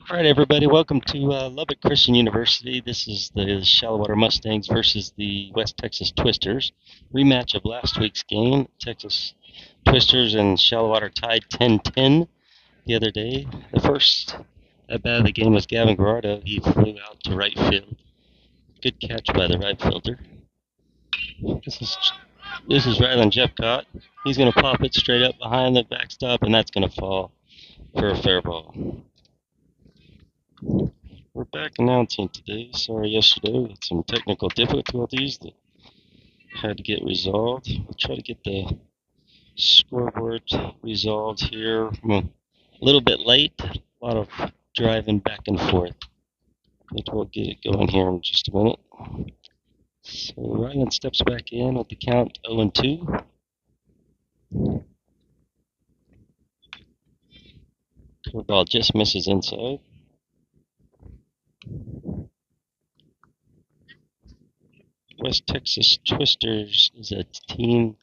All right, everybody, welcome to Lubbock Christian University. This is the Shallowater Mustangs versus the West Texas Twisters. Rematch of last week's game. Texas Twisters and Shallowater tied 10-10 the other day. The first at bat of the game was Gavin Gerardo. He flew out to right field. Good catch by the right fielder. This is this is Rylan Jeffcott. He's going to pop it straight up behind the backstop, and that's going to fall for a fair ball. We're back announcing today. Sorry, yesterday we had some technical difficulties that had to get resolved. We'll try to get the scoreboard resolved here. I'm a little bit late. A lot of driving back and forth. But we'll get it going here in just a minute. So Ryan steps back in with the count 0-2. Curveball just misses inside. West Texas Twisters is a team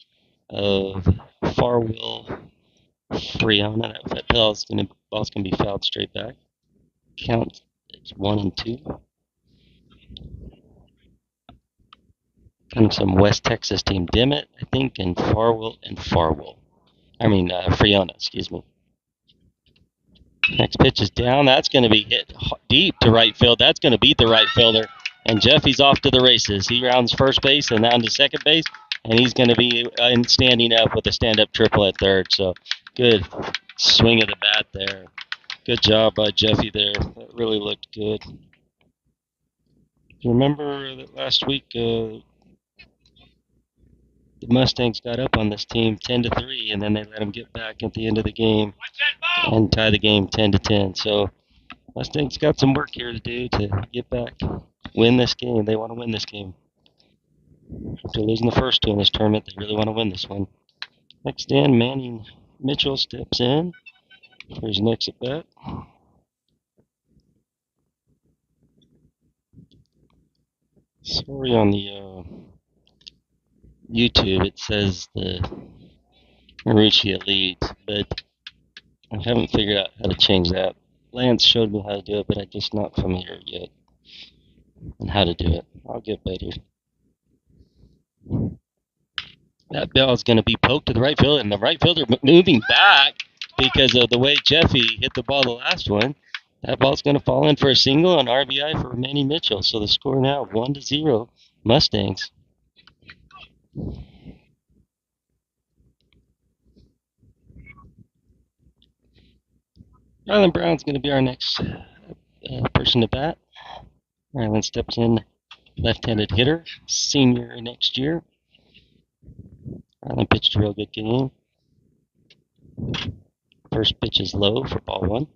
of Farwell, Friona. That ball's gonna be fouled straight back. Count it's 1-2. Kind of some West Texas team. Dimmitt, I think, and Farwell. Friona, excuse me. Next pitch is down. That's going to be hit deep to right field. That's going to beat the right fielder. And Jeffy's off to the races. He rounds first base and down to second base. And he's going to be standing up with a stand-up triple at third. So good swing of the bat there. Good job by Jeffy there. That really looked good. Remember that last week the Mustangs got up on this team 10-3, and then they let them get back at the end of the game and tie the game 10-10. So Mustangs got some work here to do to get back, win this game. They want to win this game. After losing the first two in this tournament, they really want to win this one. Next in, Manning Mitchell steps in for his next at bat. Sorry, on the YouTube it says the Marucci lead, but I haven't figured out how to change that. Lance showed me how to do it, but I'm just not familiar yet on how to do it. I'll get better. That ball is going to be poked to the right field, and the right fielder moving back because of the way Jeffy hit the ball the last one. That ball's going to fall in for a single and RBI for Manny Mitchell. So the score now 1-0 Mustangs. Rylan Brown's going to be our next person to bat. Rylan steps in, left-handed hitter, senior next year. Rylan pitched a real good game. First pitch is low for ball one.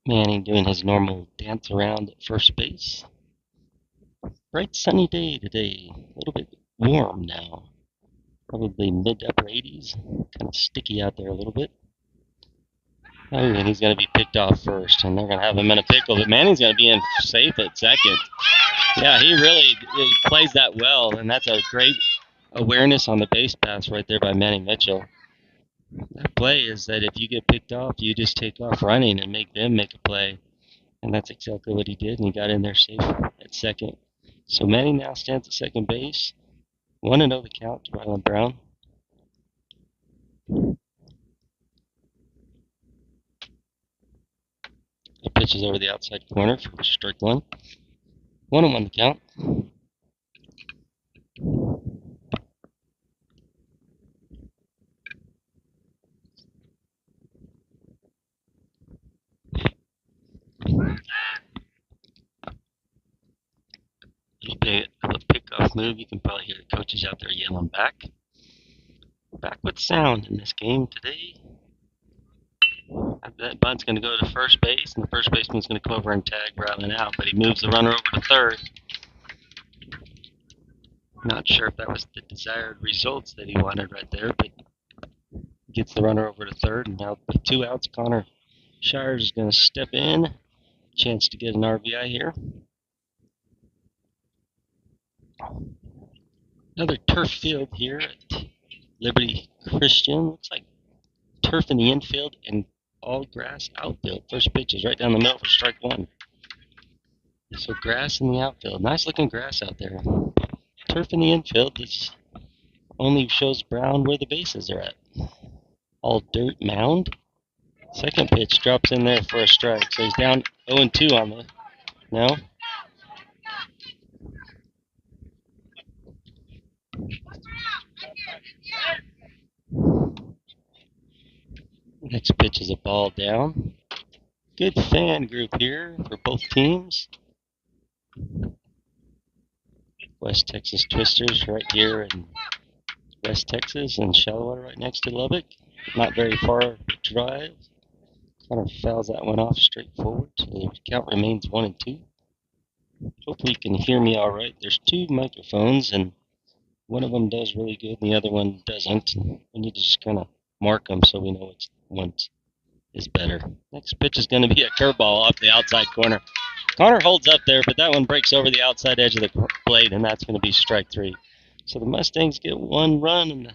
Manning doing his normal dance around at first base. Bright sunny day today. A little bit warm now. Probably mid to upper 80s. Kind of sticky out there a little bit. Oh, and he's going to be picked off first, and they're going to have him in a pickle. But Manning's going to be in safe at second. Yeah, he really plays that well, and that's a great awareness on the base pass right there by Manny Mitchell. That play is that if you get picked off, you just take off running and make them make a play. And that's exactly what he did, and he got in there safe at second. So Manning now stands at second base. 1-0 the count to Rylan Brown. The pitch is over the outside corner for strike one. 1-1 the count. Little bit of a pickoff move. You can probably hear the coaches out there yelling back. Back with sound in this game today. That bunt's going to go to first base, and the first baseman's going to come over and tag Rylan out, but he moves the runner over to third. Not sure if that was the desired results that he wanted right there, but gets the runner over to third, and now with 2 outs, Connor Shires is going to step in. Chance to get an RBI here. Another turf field here at Liberty Christian. Looks like turf in the infield and all grass outfield. First pitch is right down the middle for strike one. So grass in the outfield. Nice looking grass out there. Turf in the infield. This only shows brown where the bases are at. All dirt mound. Second pitch drops in there for a strike. So he's down 0-2 on the. No? Next pitch is a ball down. Good fan group here for both teams. West Texas Twisters right here in West Texas and Shallow right next to Lubbock. Not very far drive. Kind of fouls that one off straightforward. So the count remains 1-2. Hopefully you can hear me all right. There's two microphones and one of them does really good and the other one doesn't. We need to just kind of mark them so we know which one is better. Next pitch is going to be a curveball off the outside corner. Connor holds up there, but that one breaks over the outside edge of the plate, and that's going to be strike three. So the Mustangs get one run in the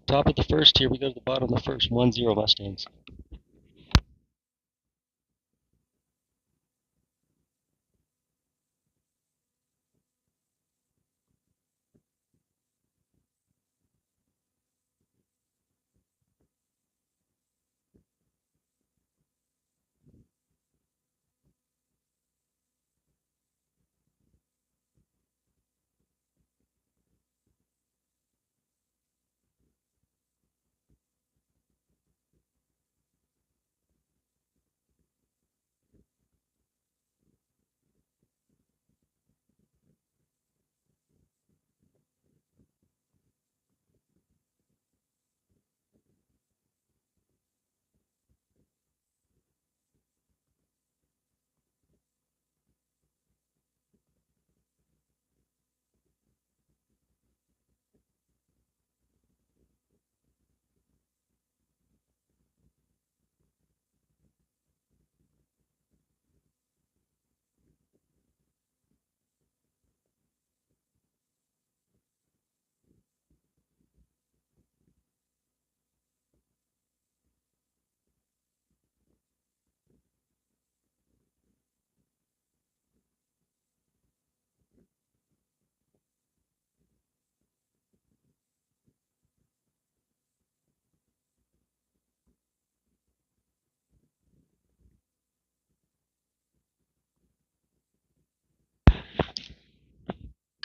top of the first. Here we go to the bottom of the first. 1-0 Mustangs.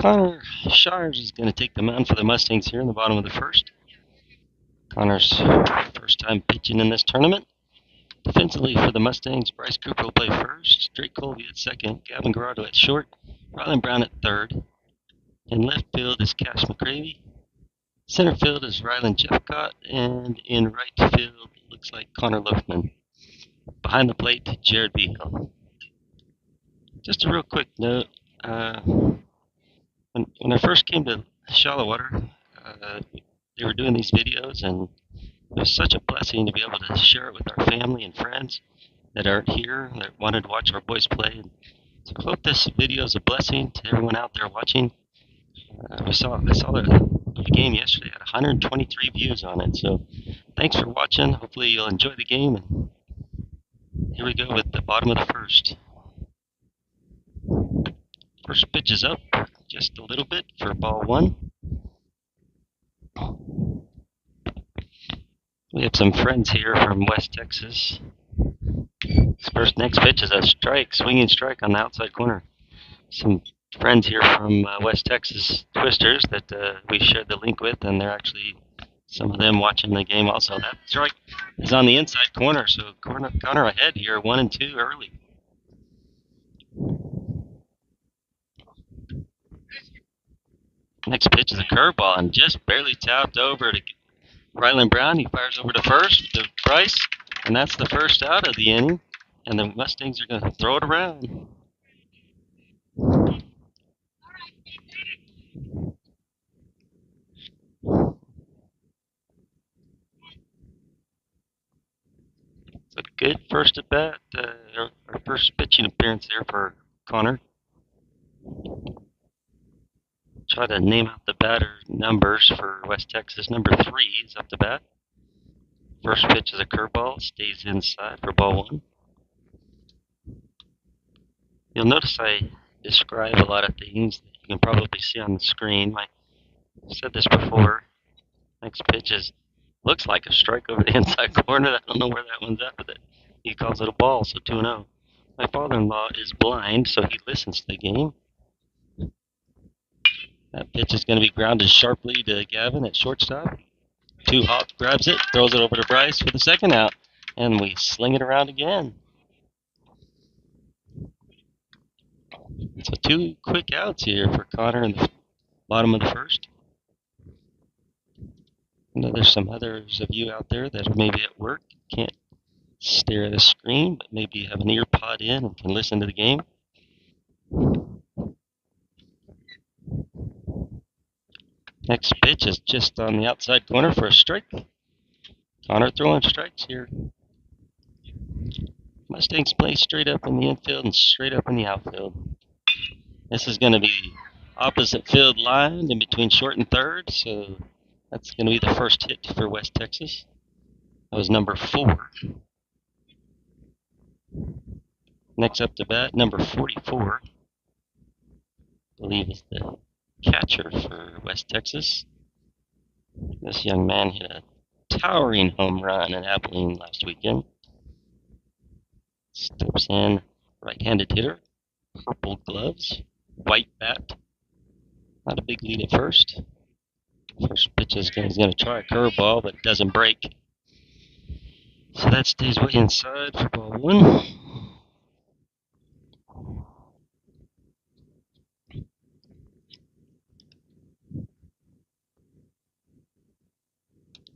Connor Shires is going to take the mound for the Mustangs here in the bottom of the first. Connor's first time pitching in this tournament. Defensively for the Mustangs, Bryce Cooper will play first, Drake Colby at second, Gavin Garado at short, Rylan Brown at third. In left field is Cash McCravey. Center field is Rylan Jeffcott, and in right field looks like Connor Loafman. Behind the plate, Jared Behill. Just a real quick note. When I first came to Shallow Water, they were doing these videos, and it was such a blessing to be able to share it with our family and friends that aren't here, that wanted to watch our boys play. And so I hope this video is a blessing to everyone out there watching. I saw the game yesterday, had 123 views on it. So thanks for watching. Hopefully you'll enjoy the game. And here we go with the bottom of the first. First pitch is up just a little bit for ball one. We have some friends here from West Texas. Next pitch is a strike, swinging strike on the outside corner. Some friends here from West Texas Twisters that we shared the link with, and they're actually some of them watching the game also. That strike is on the inside corner, so Connor ahead here, 1-2 early. Next pitch is a curveball and just barely tapped over to Rylan Brown. He fires over to first to Bryce, and that's the first out of the inning. And the Mustangs are going to throw it around. It's a good first at bat, our first pitching appearance there for Connor. Try to name out the batter numbers for West Texas. Number 3 is up to bat. First pitch is a curveball, stays inside for ball one. You'll notice I describe a lot of things that you can probably see on the screen. I've said this before. Next pitch looks like a strike over the inside corner. I don't know where that one's at, but he calls it a ball, so 2-0. My father-in-law is blind, so he listens to the game. That pitch is going to be grounded sharply to Gavin at shortstop. Two Hop grabs it, throws it over to Bryce for the second out, and we sling it around again. So 2 quick outs here for Connor in the bottom of the first. I know there's some others of you out there that are maybe at work, can't stare at a screen, but maybe have an ear pod in and can listen to the game. Next pitch is just on the outside corner for a strike. Connor throwing strikes here. Mustangs play straight up in the infield and straight up in the outfield. This is going to be opposite field line in between short and third, so that's going to be the first hit for West Texas. That was number 4. Next up to bat, number 44. I believe is the catcher for West Texas. This young man hit a towering home run at Abilene last weekend. Steps in, right-handed hitter, purple gloves, white bat. Not a big lead at first. First pitch is he's going to try a curveball, but it doesn't break. So that stays way inside for ball one.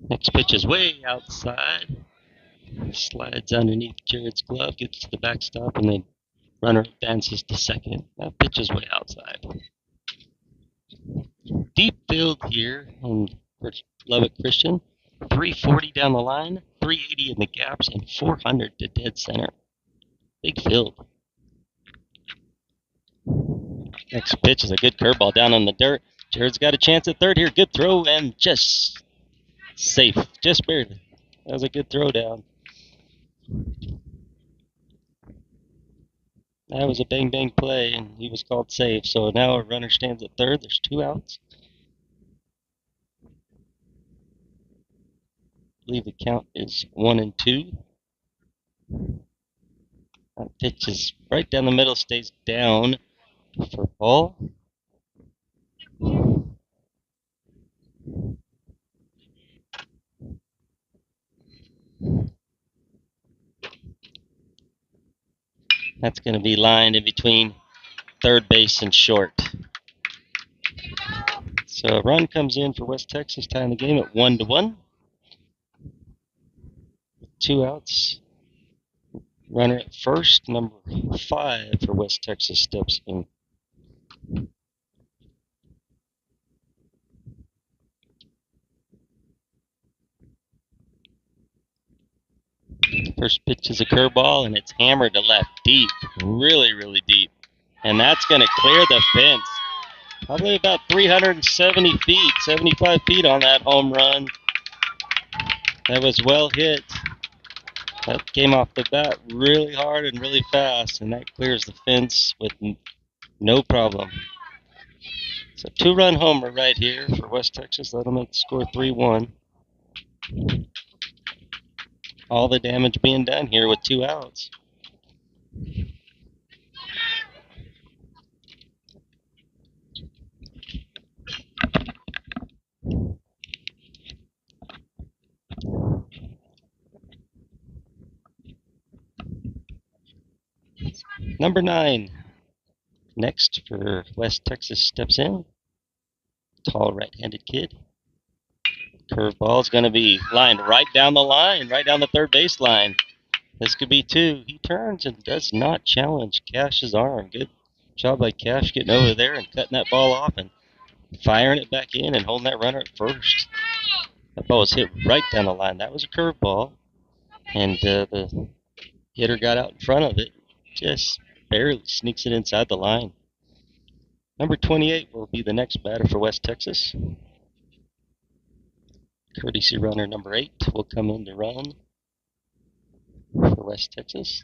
Next pitch is way outside. Slides underneath Jared's glove, gets to the backstop, and the runner advances to second. That pitch is way outside. Deep field here in Lubbock Christian. 340 down the line, 380 in the gaps, and 400 to dead center. Big field. Next pitch is a good curveball down on the dirt. Jared's got a chance at third here. Good throw and just safe. Just barely. That was a good throw down. That was a bang-bang play, and he was called safe. So now a runner stands at third. There's 2 outs. I believe the count is 1-2. That pitch is right down the middle, stays down for ball. That's going to be lined in between third base and short. So a run comes in for West Texas, tying the game at 1-1. 2 outs. Runner at first, number 5 for West Texas steps in. First pitch is a curveball, and it's hammered to left deep, really, really deep. And that's going to clear the fence. Probably about 370 feet, 75 feet on that home run. That was well hit. That came off the bat really hard and really fast, and that clears the fence with no problem. So 2-run homer right here for West Texas. That'll make the score 3-1. All the damage being done here with 2 outs. Number 9. Next for West Texas steps in. Tall right-handed kid. Curveball is going to be lined right down the line, right down the third base line. This could be 2. He turns and does not challenge Cash's arm. Good job by Cash getting over there and cutting that ball off and firing it back in and holding that runner at first. That ball was hit right down the line. That was a curveball, and the hitter got out in front of it. Just barely sneaks it inside the line. Number 28 will be the next batter for West Texas. Courtesy runner number 8 will come in to run for West Texas.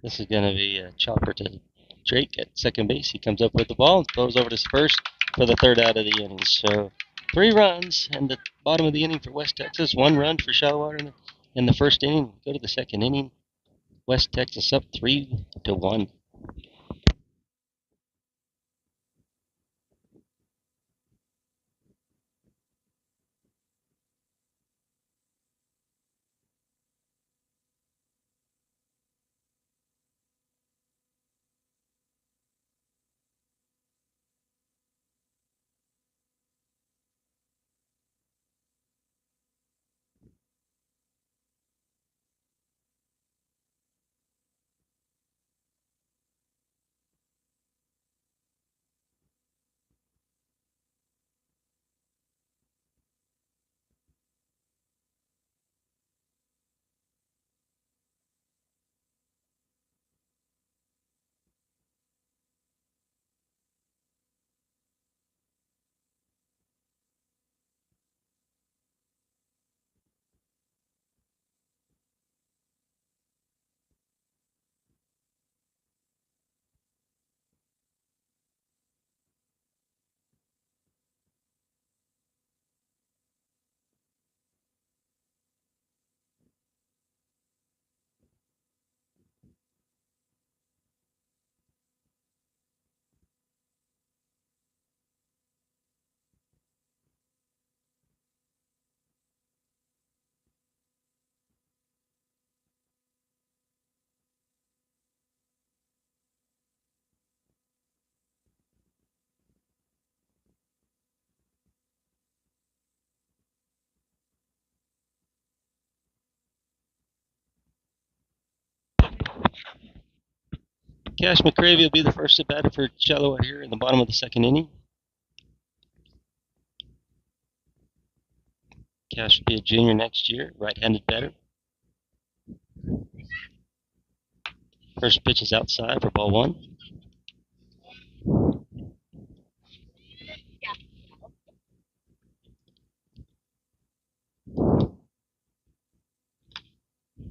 This is going to be a chopper to Drake at second base. He comes up with the ball and throws over to first for the third out of the inning. So 3 runs in the bottom of the inning for West Texas. 1 run for Shallowater in the first inning. Go to the second inning. West Texas up 3-1. Cash McCravey will be the first at bat for Shallowater here in the bottom of the second inning. Cash will be a junior next year, right-handed batter. First pitch is outside for ball 1.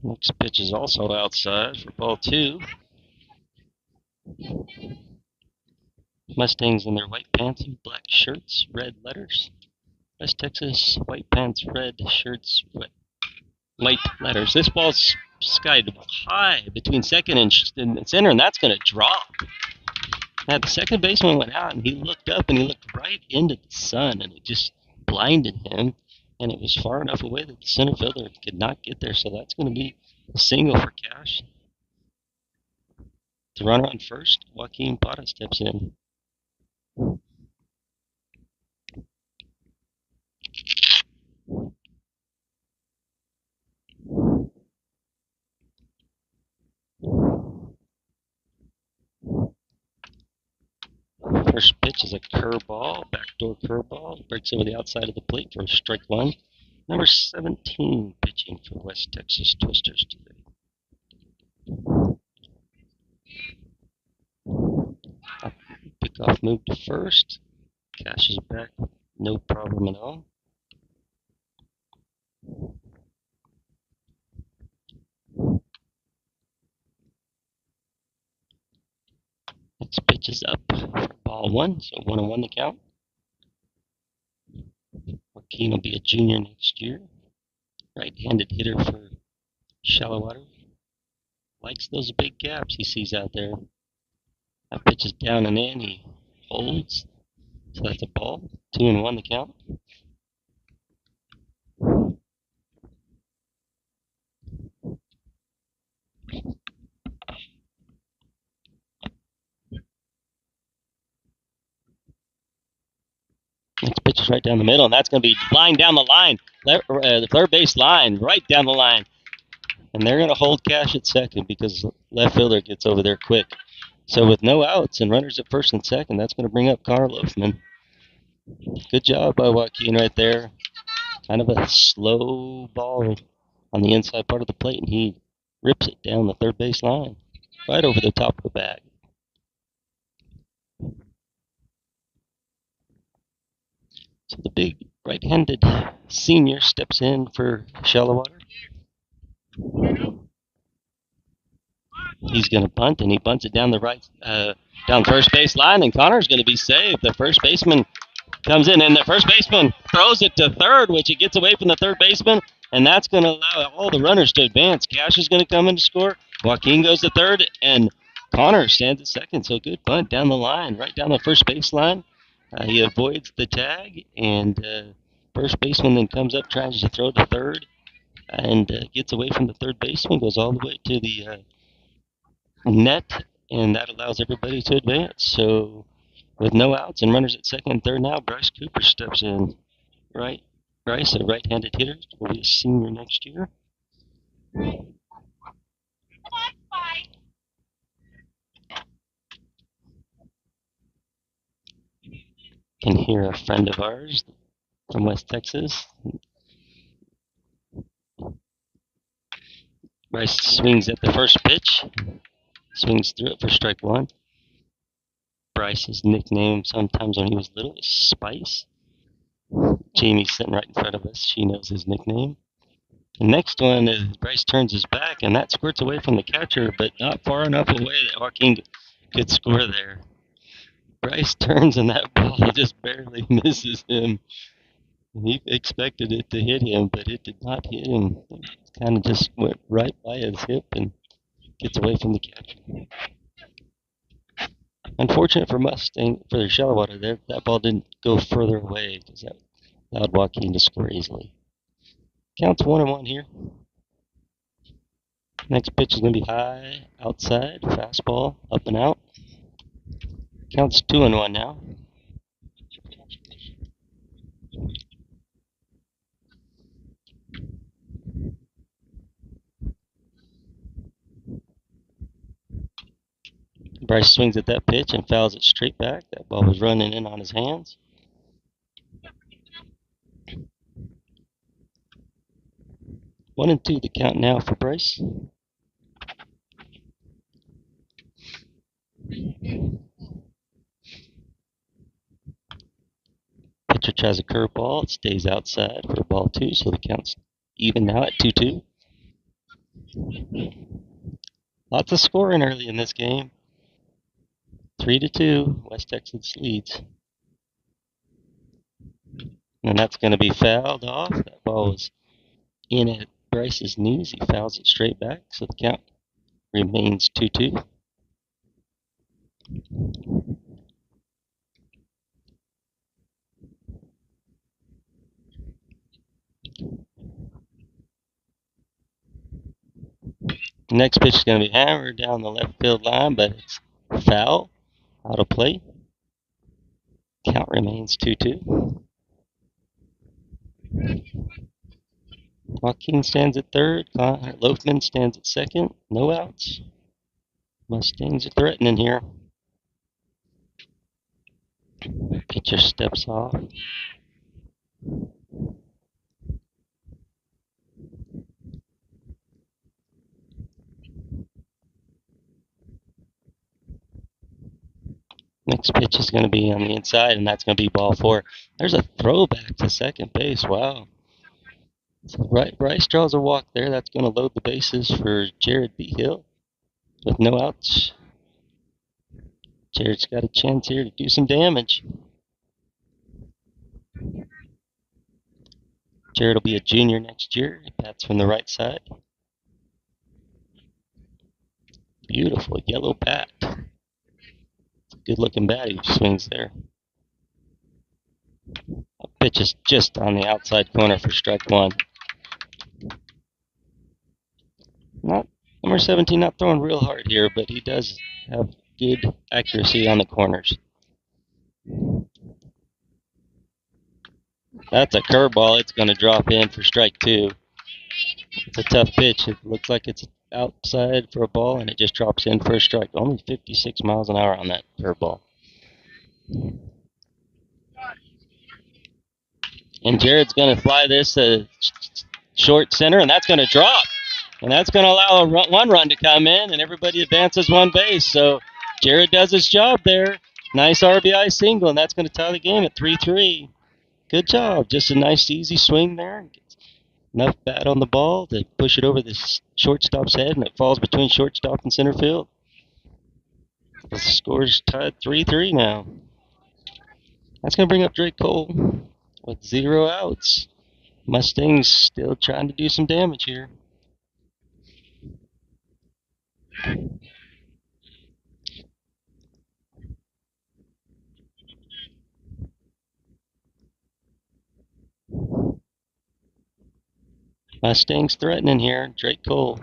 Next pitch is also outside for ball 2. Mustangs in their white pants and black shirts, red letters. West Texas, white pants, red shirts, white letters. This ball's skied high between second and center, and that's going to drop. Now, the second baseman went out, and he looked up, and he looked right into the sun, and it just blinded him. And it was far enough away that the center fielder could not get there, so that's going to be a single for Cash. The runner on first, Joaquin Pata steps in. First pitch is a curveball, backdoor curveball. Breaks over the outside of the plate for strike 1. Number 17 pitching for West Texas Twisters today. Pickoff move to first. Cash is back, no problem at all. Next pitch is up for ball 1, so 1-1 the count. Joaquin will be a junior next year. Right-handed hitter for Shallowater. Likes those big gaps he sees out there. That pitch is down and in. He holds. So that's a ball. 2-1 the count. Next pitch is right down the middle, and that's going to be line down the line. The third base line, right down the line. And they're going to hold Cash at second because left fielder gets over there quick. So with no outs and runners at first and second, that's going to bring up Connor Loafman. Good job by Joaquin right there. Kind of a slow ball on the inside part of the plate, and he rips it down the third base line, right over the top of the bag. So the big right-handed senior steps in for Shallowater. He's going to bunt, and he bunts it down the down first base line, and Connor's going to be saved. The first baseman comes in, and the first baseman throws it to third, which it gets away from the third baseman, and that's going to allow all the runners to advance. Cash is going to come in to score. Joaquin goes to third, and Connor stands at second. So good bunt down the line, right down the first base line. He avoids the tag, and first baseman then comes up, tries to throw to third, and gets away from the third baseman, goes all the way to the net, and that allows everybody to advance. So with no outs and runners at second and third now, Bryce Cooper steps in. Right, Bryce, a right-handed hitter, will be a senior next year. Can hear a friend of ours from West Texas. Bryce swings at the first pitch, swings through it for strike one. Bryce's nickname sometimes when he was little is Spice. Jamie's sitting right in front of us. She knows his nickname. The next one is Bryce turns his back, and that squirts away from the catcher, but not far enough away that Joaquin could score there. Bryce turns, and that ball just barely misses him. He expected it to hit him, but it did not hit him. It kind of just went right by his hip and gets away from the catcher. Unfortunate for Mustang, for the Shallowater there, that ball didn't go further away because that allowed Joaquin to score easily. Counts 1-1 here. Next pitch is going to be high, outside, fastball, up and out. Counts 2-1 now. Bryce swings at that pitch and fouls it straight back. That ball was running in on his hands. 1-2 the count now for Bryce. Pitcher tries a curveball. It stays outside for ball two, so the count's even now at 2-2. Lots of scoring early in this game. 3-2, West Texas leads. And that's going to be fouled off. That ball was in at Bryce's knees. He fouls it straight back, so the count remains 2-2. Next pitch is going to be hammered down the left field line, but it's foul, out of play. Count remains 2-2. Joaquin stands at third. Loafman stands at second. No outs. Mustangs are threatening here. Pitcher steps off. Next pitch is going to be on the inside, and that's going to be ball four. There's a throwback to second base. Wow. So Bryce draws a walk there. That's going to load the bases for Jared B. Hill with no outs. Jared's got a chance here to do some damage. Jared will be a junior next year. He bats from the right side. Beautiful yellow bat. Good looking bat he swings there. A pitch is just on the outside corner for strike one. Number 17 not throwing real hard here, but he does have good accuracy on the corners. That's a curveball. It's going to drop in for strike two. It's a tough pitch. It looks like it's outside for a ball, and it just drops in for a strike. Only 56 miles an hour on that curveball. And Jared's going to fly this short center, and that's going to drop. And that's going to allow one run to come in, and everybody advances one base. So Jared does his job there. Nice RBI single, and that's going to tie the game at 3-3. Good job. Just a nice, easy swing there. Enough bat on the ball to push it over the shortstop's head, and it falls between shortstop and center field. The score's tied 3-3 now. That's going to bring up Drake Cole with 0 outs. Mustangs still trying to do some damage here. Mustangs threatening here. Drake Cole.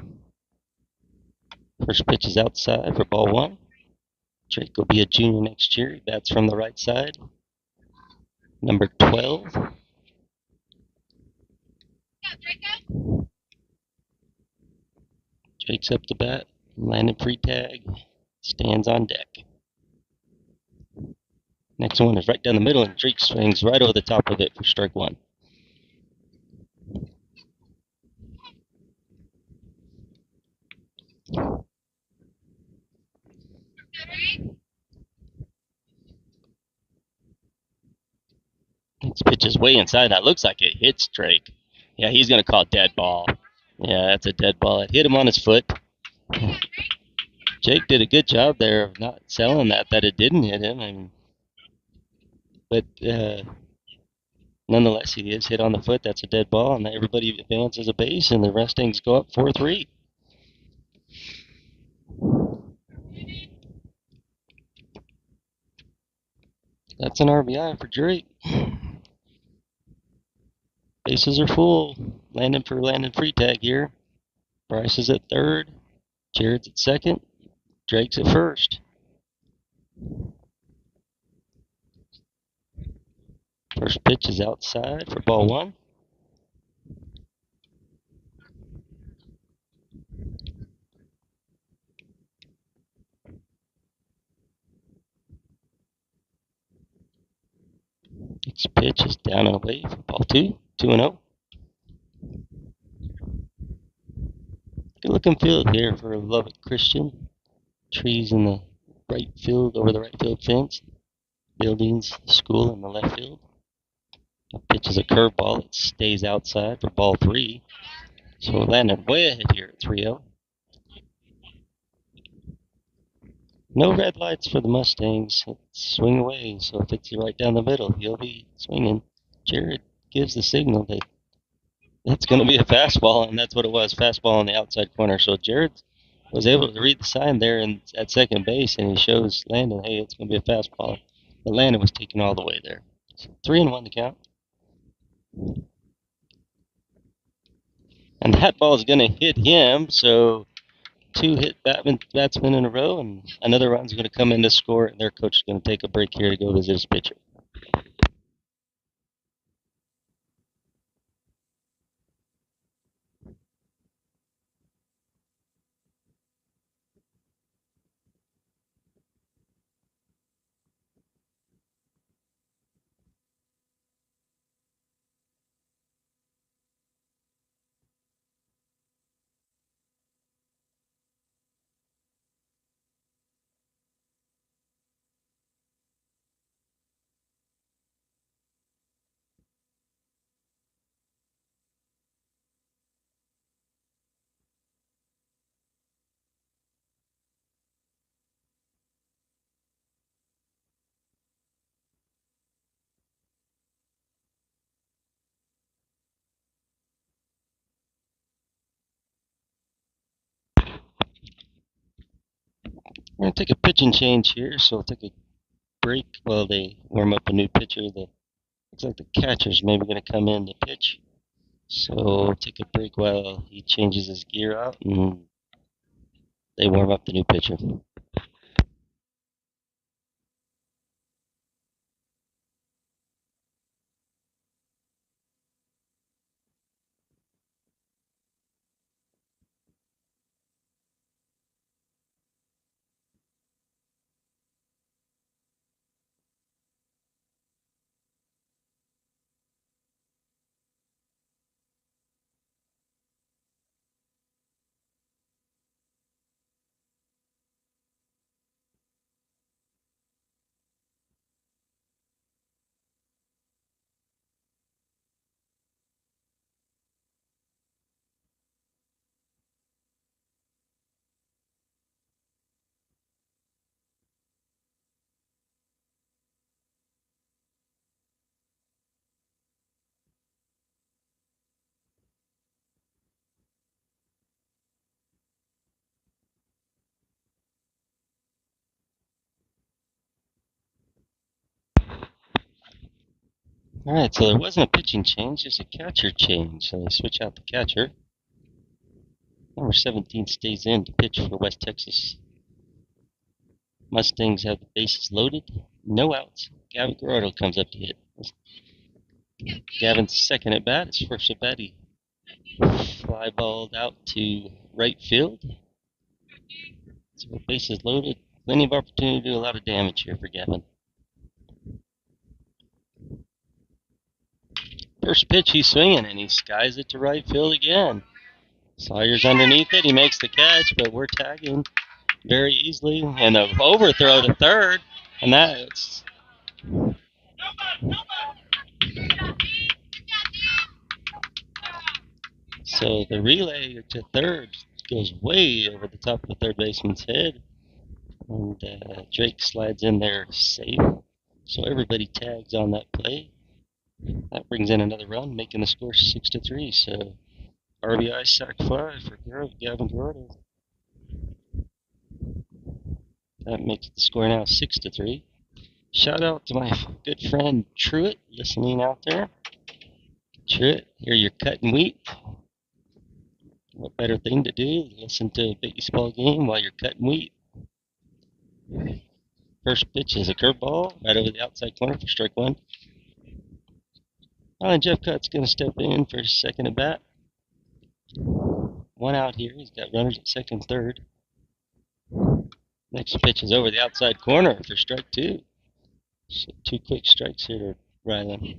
First pitch is outside for ball 1. Drake will be a junior next year. He bats from the right side. Number 12. Drake's up the bat. Landon free tag. Stands on deck. Next one is right down the middle, and Drake swings right over the top of it for strike 1. This pitch is way inside. That looks like it hits Drake. Yeah, he's going to call it dead ball. Yeah, that's a dead ball. It hit him on his foot. Jake did a good job there of not selling that it didn't hit him. But nonetheless, he is hit on the foot. That's a dead ball, and everybody advances a base, and the Mustangs go up 4-3. That's an RBI for Drake. Bases are full. Landon free tag here. Bryce is at third. Jared's at second. Drake's at first. First pitch is outside for ball 1. Next pitch is down and away for ball 2. 2-0. Good looking field here for Lubbock Christian. Trees in the right field, over the right field fence. Buildings, school in the left field. The pitch is a curveball. It stays outside for ball 3. So we're landing way ahead here at 3-0. No red lights for the Mustangs. Let's swing away. So if it's right down the middle, he'll be swinging. Jared gives the signal that it's going to be a fastball, and that's what it was, fastball on the outside corner. So Jared was able to read the sign there at second base, and he shows Landon, hey, it's going to be a fastball. But Landon was taken all the way there. So 3-1 to count. And that ball is going to hit him, so 2 hit batsmen in a row, and another run's going to come in to score, and their coach is going to take a break here to go visit his pitcher. We're going to take a pitching change here, so we'll take a break while they warm up a new pitcher. Looks like the catcher's maybe going to come in to pitch. So we'll take a break while he changes his gear out and they warm up the new pitcher. Alright, so there wasn't a pitching change, just a catcher change. So they switch out the catcher. Number 17 stays in to pitch for West Texas. Mustangs have the bases loaded, no outs. Gavin Gerardo comes up to hit. Gavin's second at bat. His first at bat, he fly balled out to right field. So the bases loaded. Plenty of opportunity to do a lot of damage here for Gavin. First pitch, he's swinging, and he skies it to right field again. Sawyer's underneath it. He makes the catch, but we're tagging very easily. And an overthrow to third, and that's... So the relay to third goes way over the top of the third baseman's head. And Drake slides in there safe. So everybody tags on that play. That brings in another run, making the score 6-3. So RBI sac fly for Gavin Gerardo. That makes the score now 6-3. Shout out to my good friend Truitt listening out there. Truitt, here you're cutting wheat. What better thing to do? Listen to a baseball game while you're cutting wheat. First pitch is a curveball right over the outside corner for strike one. And Jeff Cutt's going to step in for his second at bat. One out here. He's got runners at second and third. Next pitch is over the outside corner for strike two. So 2 quick strikes here to Ryland.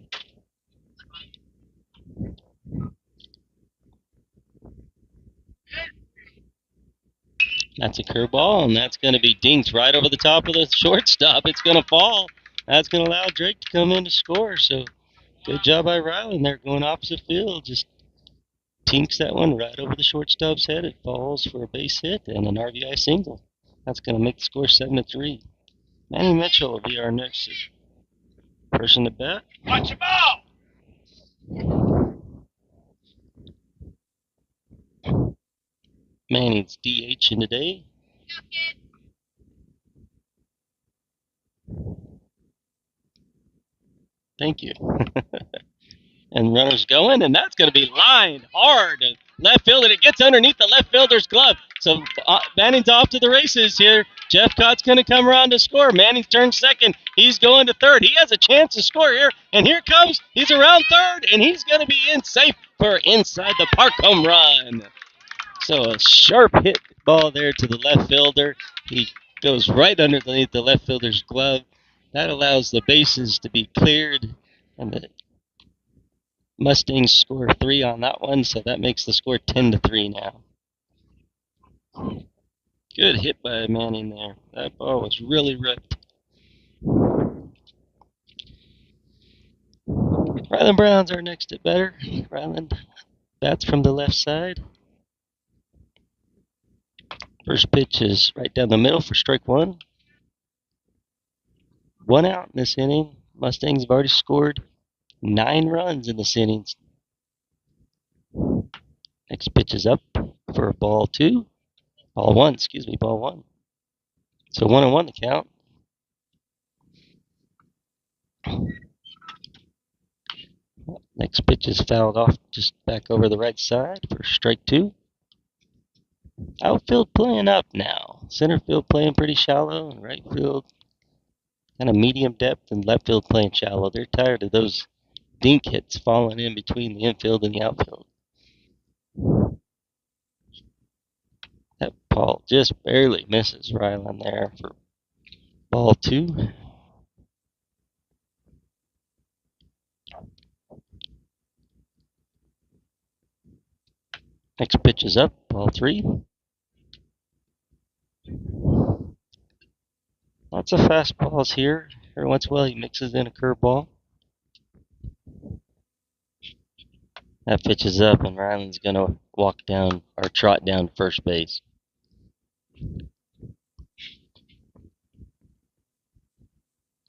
That's a curveball, and that's going to be dinked right over the top of the shortstop. It's going to fall. That's going to allow Drake to come in to score. So good job by Ryland there, going opposite field. Just tinks that one right over the shortstop's head. It falls for a base hit and an RBI single. That's going to make the score 7-3. Manny Mitchell will be our next person to bat. Watch him out! Manny's DH in today. Thank you. And runners going, and that's going to be lined hard. Left field, and it gets underneath the left fielder's glove. So Manning's off to the races here. Jeff Cott's going to come around to score. Manning turns second. He's going to third. He has a chance to score here. And here comes. He's around third, and he's going to be in safe for inside the park home run. So a sharp hit ball there to the left fielder. He goes right underneath the left fielder's glove. That allows the bases to be cleared, and the Mustangs score 3 on that one, so that makes the score 10-3 now. Good hit by Manning there. That ball was really ripped. Ryland Brown's our next at batter. Ryland bats from the left side. First pitch is right down the middle for strike one. 1 out in this inning. Mustangs have already scored 9 runs in this inning. Next pitch is up for ball 1. Ball 1. So 1-1 the count. Next pitch is fouled off just back over the right side for strike 2. Outfield playing up now. Center field playing pretty shallow, and right field kind of medium depth, and left field playing shallow. They're tired of those dink hits falling in between the infield and the outfield. That ball just barely misses Ryland there for ball 2. Next pitch is up, ball 3. Lots of fastballs here. Every once in a while he mixes in a curveball. That pitch is up, and Ryland's going to walk down or trot down first base.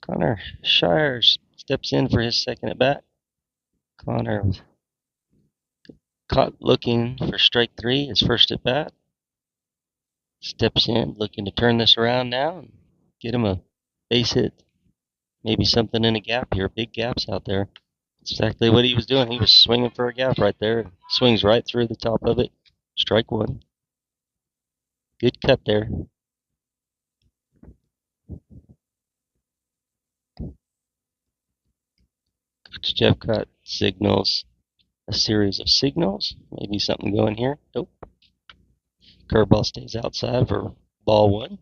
Connor Shire steps in for his second at bat. Connor caught looking for strike 3, his first at bat. Steps in, looking to turn this around now and get him a base hit. Maybe something in a gap here. Big gaps out there. That's exactly what he was doing. He was swinging for a gap right there. Swings right through the top of it. Strike one. Good cut there. Coach Jeffcott signals a series of signals. Maybe something going here. Nope. Curveball stays outside for ball one.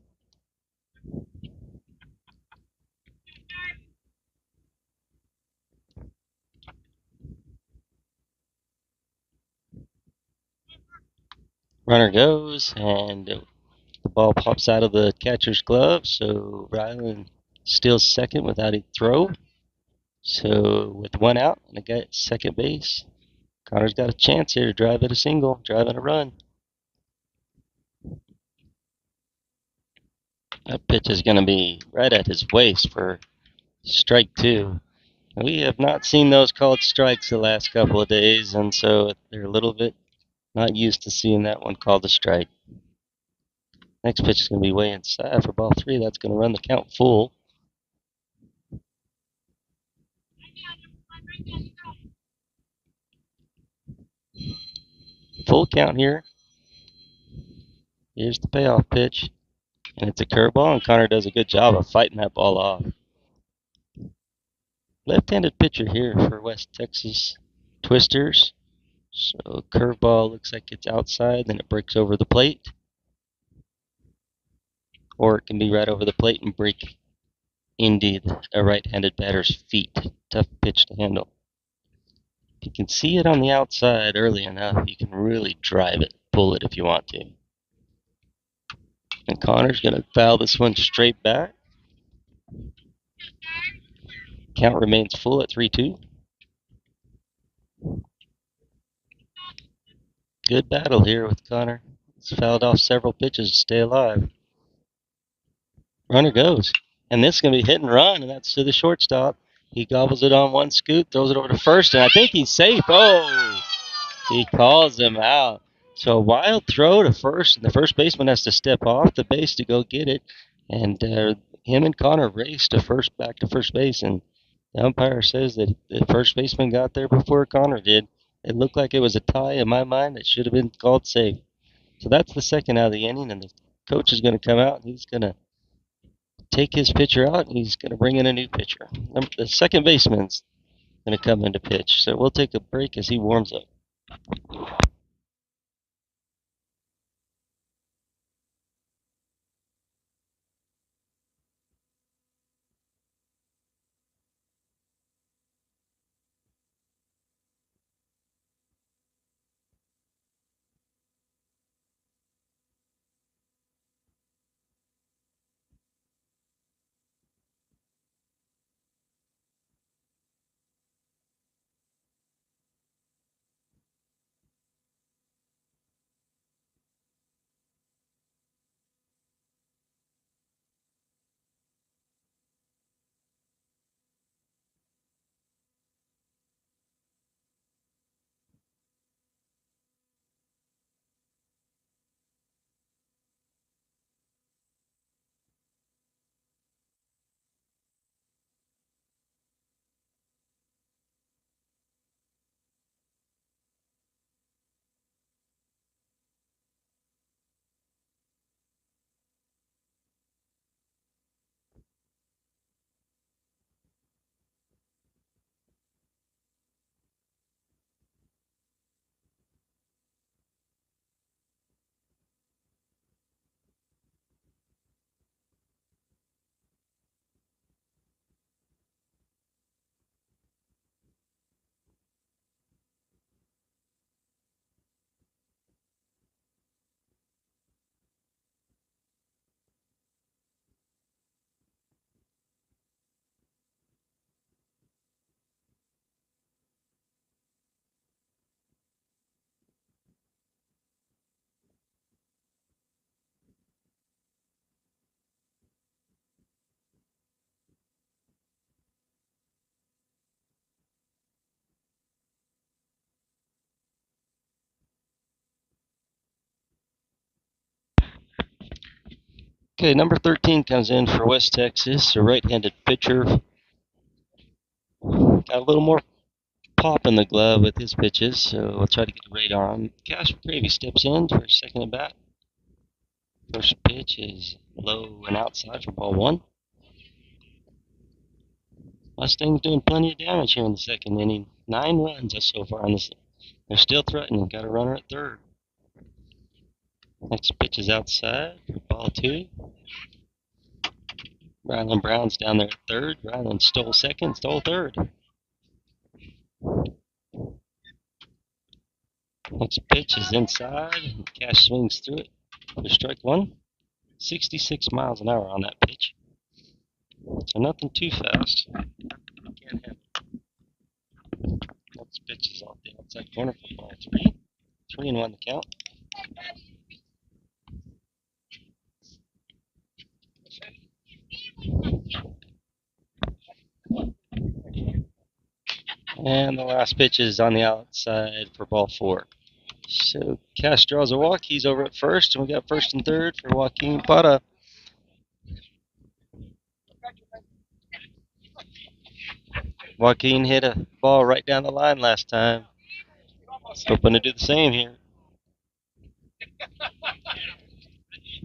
Runner goes, and the ball pops out of the catcher's glove. So Ryland steals second without a throw. So with one out and a guy at second base, Connor's got a chance here to drive at a single, drive at a run. That pitch is going to be right at his waist for strike two. We have not seen those called strikes the last couple of days, and so they're a little bit not used to seeing that one called a strike. Next pitch is going to be way inside for ball three. That's going to run the count full. Full count here. Here's the payoff pitch. And it's a curveball, and Connor does a good job of fighting that ball off. Left-handed pitcher here for West Texas Twisters. So curveball looks like it's outside, then it breaks over the plate. Or it can be right over the plate and break into a right-handed batter's feet. Tough pitch to handle. If you can see it on the outside early enough, you can really drive it, pull it if you want to. And Connor's going to foul this one straight back. Count remains full at 3-2. Good battle here with Connor. He's fouled off several pitches to stay alive. Runner goes. And this is going to be hit and run, and that's to the shortstop. He gobbles it on one scoop, throws it over to first, and I think he's safe. Oh! He calls him out. So a wild throw to first, and the first baseman has to step off the base to go get it. And him and Connor race back to first base, and the umpire says that the first baseman got there before Connor did. It looked like it was a tie in my mind. It should have been called safe. So that's the second out of the inning, and the coach is going to come out, and he's going to take his pitcher out, and he's going to bring in a new pitcher. The second baseman's going to come in to pitch. So we'll take a break as he warms up. Okay, number 13 comes in for West Texas, a right-handed pitcher. Got a little more pop in the glove with his pitches, so we'll try to get the radar on. Cash Gravy steps in for second at bat. First pitch is low and outside for ball one. Mustangs doing plenty of damage here in the second inning. 9 runs so far on this. They're still threatening. Got a runner at third. Next pitch is outside for ball two. Ryland Brown's down there at third. Ryland stole second, stole third. Next pitch is inside. Cash swings through it for strike one. 66 miles an hour on that pitch. So nothing too fast. Can't have it. Next pitch is off the outside corner for ball three. 3-1 the count. And the last pitch is on the outside for ball four. So Cash draws a walk. He's over at first, and we got first and third for Joaquin Pata. Joaquin hit a ball right down the line last time. Hoping to do the same here.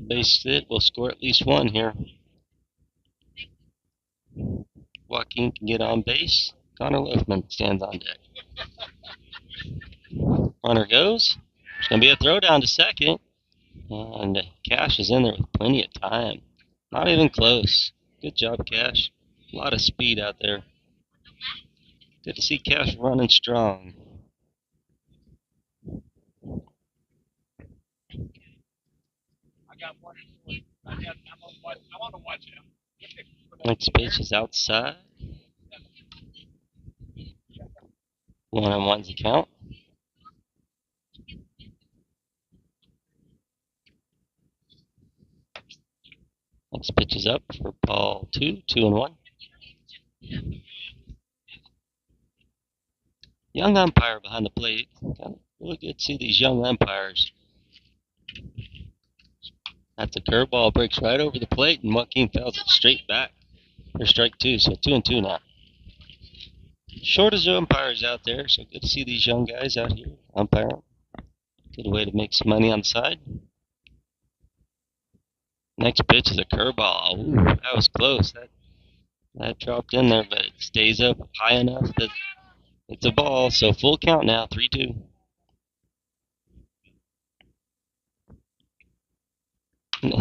Base hit will score at least one here. Joaquin can get on base. Connor Loafman stands on deck. Runner goes. There's going to be a throw down to second. And Cash is in there with plenty of time. Not even close. Good job, Cash. A lot of speed out there. Good to see Cash running strong. Next pitch is outside. 1-on-1's the count. Next pitch is up for ball two. 2-1. Young umpire behind the plate. Really good to see these young umpires. That's a curveball, breaks right over the plate, and Joaquin fouls it straight back for strike two. So 2-2 now. Short as the umpires out there, so good to see these young guys out here umpiring. Good way to make some money on the side. Next pitch is a curveball. Ooh, that was close. That dropped in there, but it stays up high enough that it's a ball. So full count now, 3-2.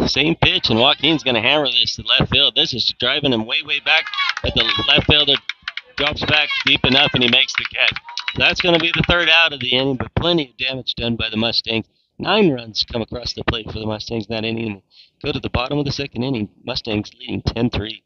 Same pitch, and Joaquin's going to hammer this to left field. This is driving him way, way back, but the left fielder drops back deep enough, and he makes the catch. That's going to be the third out of the inning, but plenty of damage done by the Mustangs. 9 runs come across the plate for the Mustangs in that inning. Go to the bottom of the second inning. Mustangs leading 10-3.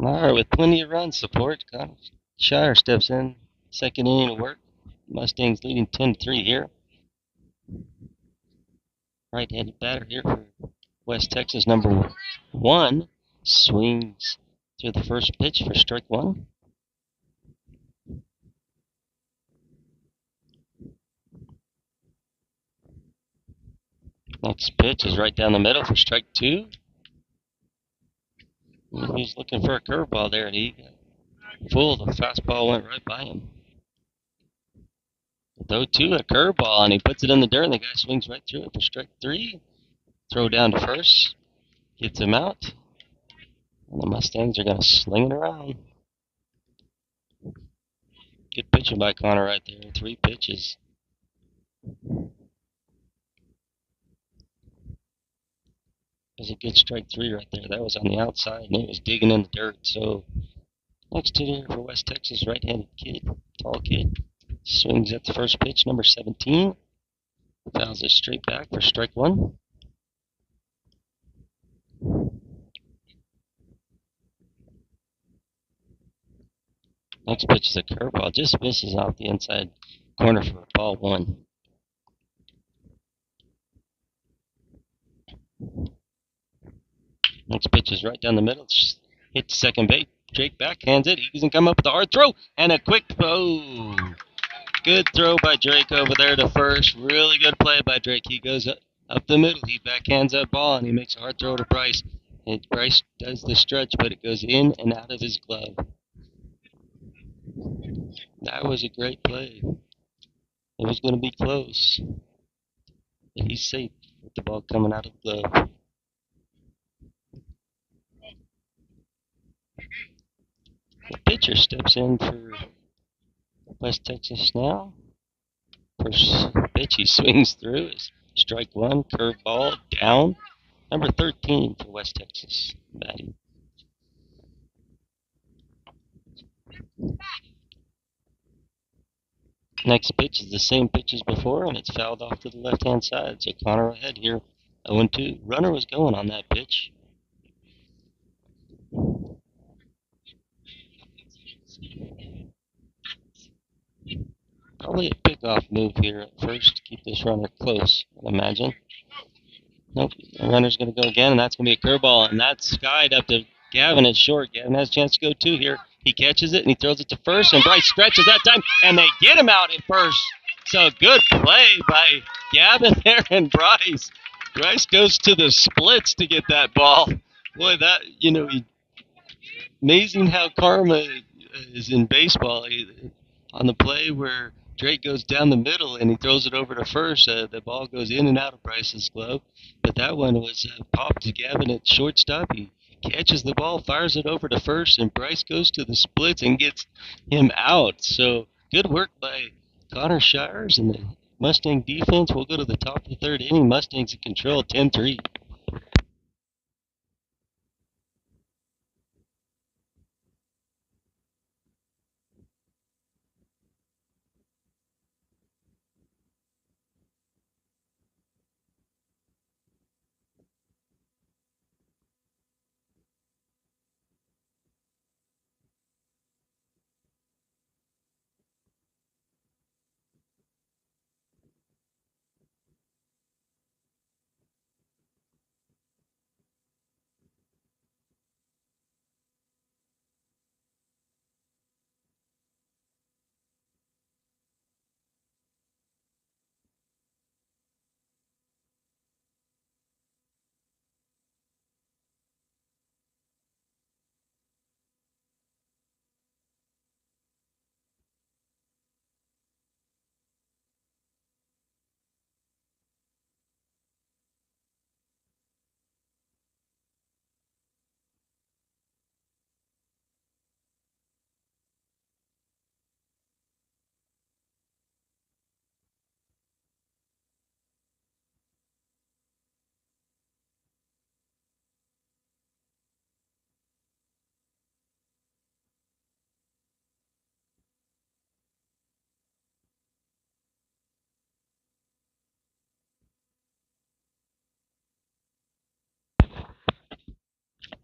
All right, with plenty of run support, Connor Shire steps in. Second inning of work. Mustangs leading 10-3 here. Right-handed batter here for West Texas, number 1. Swings through the first pitch for strike 1. Next pitch is right down the middle for strike 2. He's looking for a curveball there, and he got fooled. The fastball went right by him. Throw 2, a curveball, and he puts it in the dirt, and the guy swings right through it for strike 3. Throw down to first, gets him out, and the Mustangs are going to sling it around. Good pitching by Connor right there. 3 pitches. That was a good strike 3 right there. That was on the outside, and it was digging in the dirt. So next hitter for West Texas, right-handed kid, tall kid, swings at the first pitch, number 17. Fouls it straight back for strike 1. Next pitch is a curveball, just misses off the inside corner for ball 1. Next pitch is right down the middle, hits second base. Drake backhands it. He doesn't come up with a hard throw and a quick throw. Good throw by Drake over there to first. Really good play by Drake. He goes up the middle. He backhands that ball and he makes a hard throw to Bryce. And Bryce does the stretch, but it goes in and out of his glove. That was a great play. It was going to be close, but he's safe with the ball coming out of the glove. The pitcher steps in for West Texas now. First pitch he swings through is strike 1, curveball down. Number 13 for West Texas batting. Next pitch is the same pitch as before, and it's fouled off to the left-hand side. So Connor ahead here, 0-2. Runner was going on that pitch. Probably a pickoff move here at first to keep this runner close, I imagine. Nope, the runner's going to go again, and that's going to be a curveball, and that's skied up to Gavin at short. Gavin has a chance to go 2 here. He catches it, and he throws it to first, and Bryce stretches that time, and they get him out at first. So good play by Gavin there and Bryce. Bryce goes to the splits to get that ball. Boy, that, amazing how karma is in baseball. On the play where Drake goes down the middle and he throws it over to first, the ball goes in and out of Bryce's glove. But that one was popped to Gavin at shortstop. He catches the ball, fires it over to first, and Bryce goes to the splits and gets him out. So good work by Connor Shires and the Mustang defense. We'll go to the top of the 3rd inning. Mustangs in control, 10-3.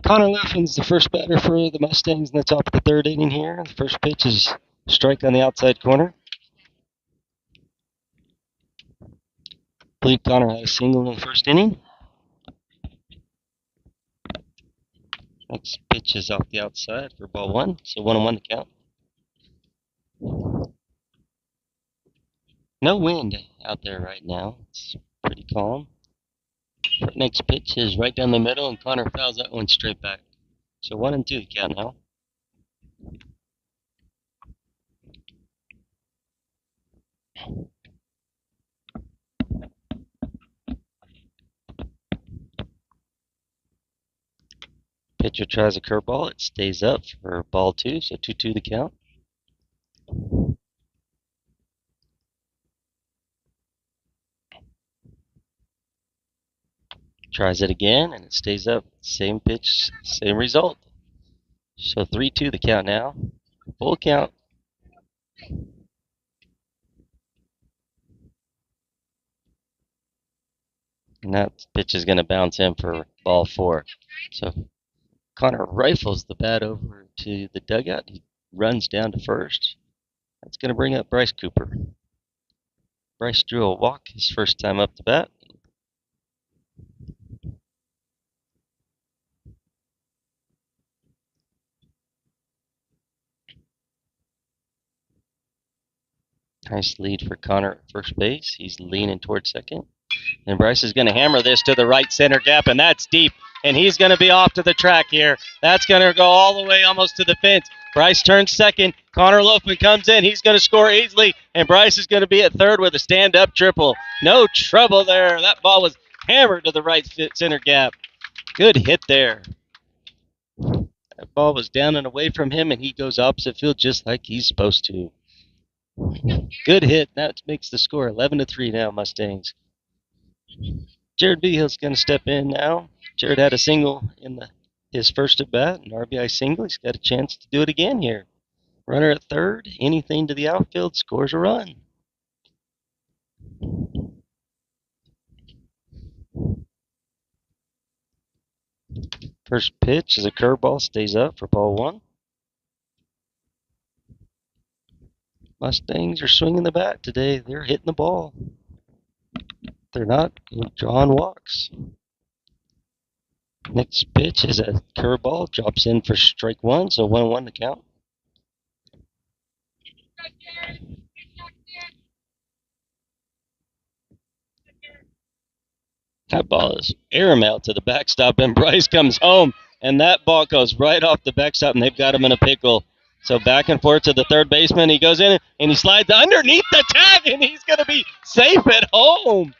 Connor Leffen's the first batter for the Mustangs in the top of the third inning here. The first pitch is strike on the outside corner. I believe Connor had a single in the first inning. Next pitch is off the outside for ball one, so 1-1 to count. No wind out there right now. It's pretty calm. Next pitch is right down the middle, and Connor fouls that one straight back. So 1-2 to count now. Pitcher tries a curveball. It stays up for ball two, so 2-2 to count. Tries it again, and it stays up. Same pitch, same result. So 3-2 the count now. Full count. And that pitch is going to bounce in for ball four. So Connor rifles the bat over to the dugout. He runs down to first. That's going to bring up Bryce Cooper. Bryce drew a walk his first time up the bat. Nice lead for Connor at first base. He's leaning towards second. And Bryce is going to hammer this to the right center gap, and that's deep. And he's going to be off to the track here. That's going to go all the way almost to the fence. Bryce turns second. Connor Loafman comes in. He's going to score easily. And Bryce is going to be at third with a stand-up triple. No trouble there. That ball was hammered to the right center gap. Good hit there. That ball was down and away from him, and he goes opposite field just like he's supposed to. Good hit. That makes the score 11-3 now, Mustangs. Jared Behill's going to step in now. Jared had a single in his first at bat, an RBI single. He's got a chance to do it again here. Runner at third, anything to the outfield, scores a run. First pitch is a curveball, stays up for ball one. Mustangs are swinging the bat today. They're hitting the ball. They're not drawing walks. Next pitch is a curveball, drops in for strike one, so 1-1 to count. That ball is airmail to the backstop, and Bryce comes home, and that ball goes right off the backstop, and they've got him in a pickle. So back and forth to the third baseman. He goes in, and he slides underneath the tag, and he's going to be safe at home.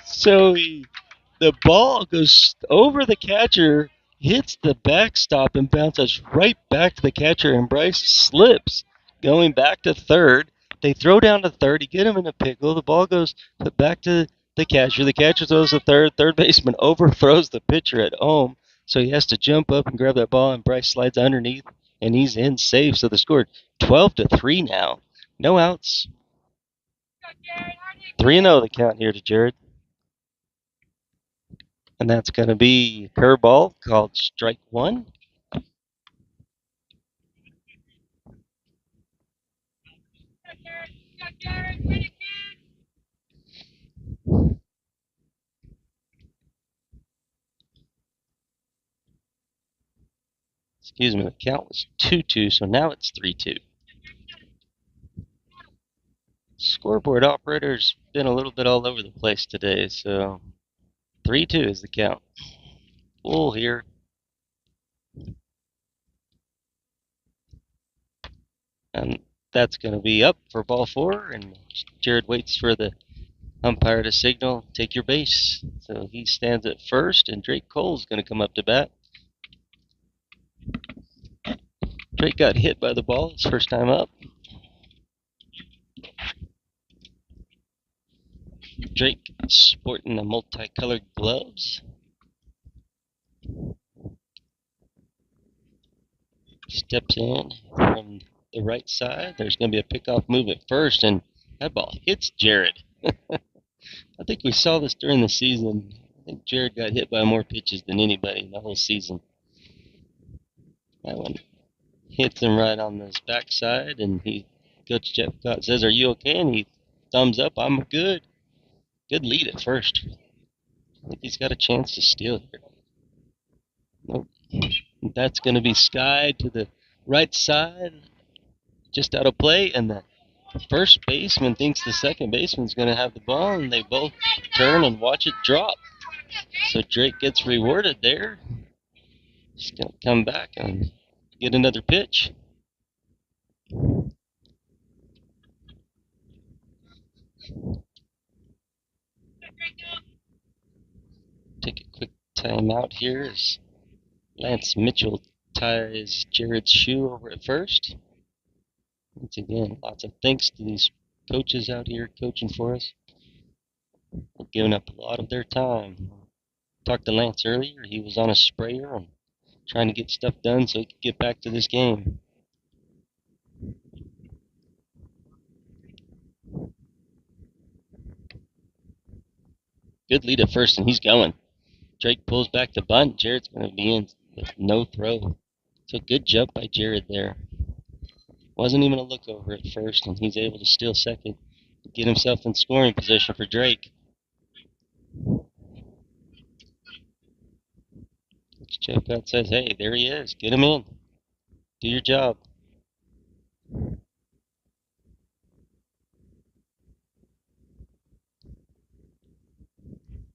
So the ball goes over the catcher, hits the backstop, and bounces right back to the catcher, and Bryce slips going back to third. They throw down to third. You get him in a pickle. The ball goes back to the catcher. The catcher throws to third. Third baseman overthrows the pitcher at home, so he has to jump up and grab that ball, and Bryce slides underneath, and he's in safe. So the score 12-3 now. No outs. 3-0 the count here to Jared. And that's going to be a curveball called strike one. Excuse me, the count was 2-2, so now it's 3-2. Scoreboard operator's been a little bit all over the place today, so 3-2 is the count. Full here. And that's going to be up for ball four, and Jared waits for the umpire to signal, take your base. So he stands at first, and Drake Cole's going to come up to bat. Drake got hit by the ball his first time up. Drake sporting the multicolored gloves. Steps in from the right side. There's going to be a pickoff move at first, and that ball hits Jared. I think we saw this during the season. I think Jared got hit by more pitches than anybody in the whole season. That one hits him right on his backside, and Coach Jeff Cott says, "Are you okay?" And he thumbs up. I'm good. Good lead at first. I think he's got a chance to steal here. Nope. That's going to be skied to the right side, just out of play, and the first baseman thinks the second baseman's going to have the ball, and they both turn and watch it drop. So Drake gets rewarded there. He's going to come back and get another pitch. Take a quick timeout here as Lance Mitchell ties Jared's shoe over at first. Once again, lots of thanks to these coaches out here coaching for us. They're giving up a lot of their time. Talked to Lance earlier. He was on a sprayer and trying to get stuff done so he could get back to this game. Good lead at first, and he's going. Drake pulls back the bunt. Jared's going to be in with no throw. So good jump by Jared there. Wasn't even a look over at first, and he's able to steal second, get himself in scoring position for Drake. Jeff Gott says, "Hey, there he is. Get him in. Do your job."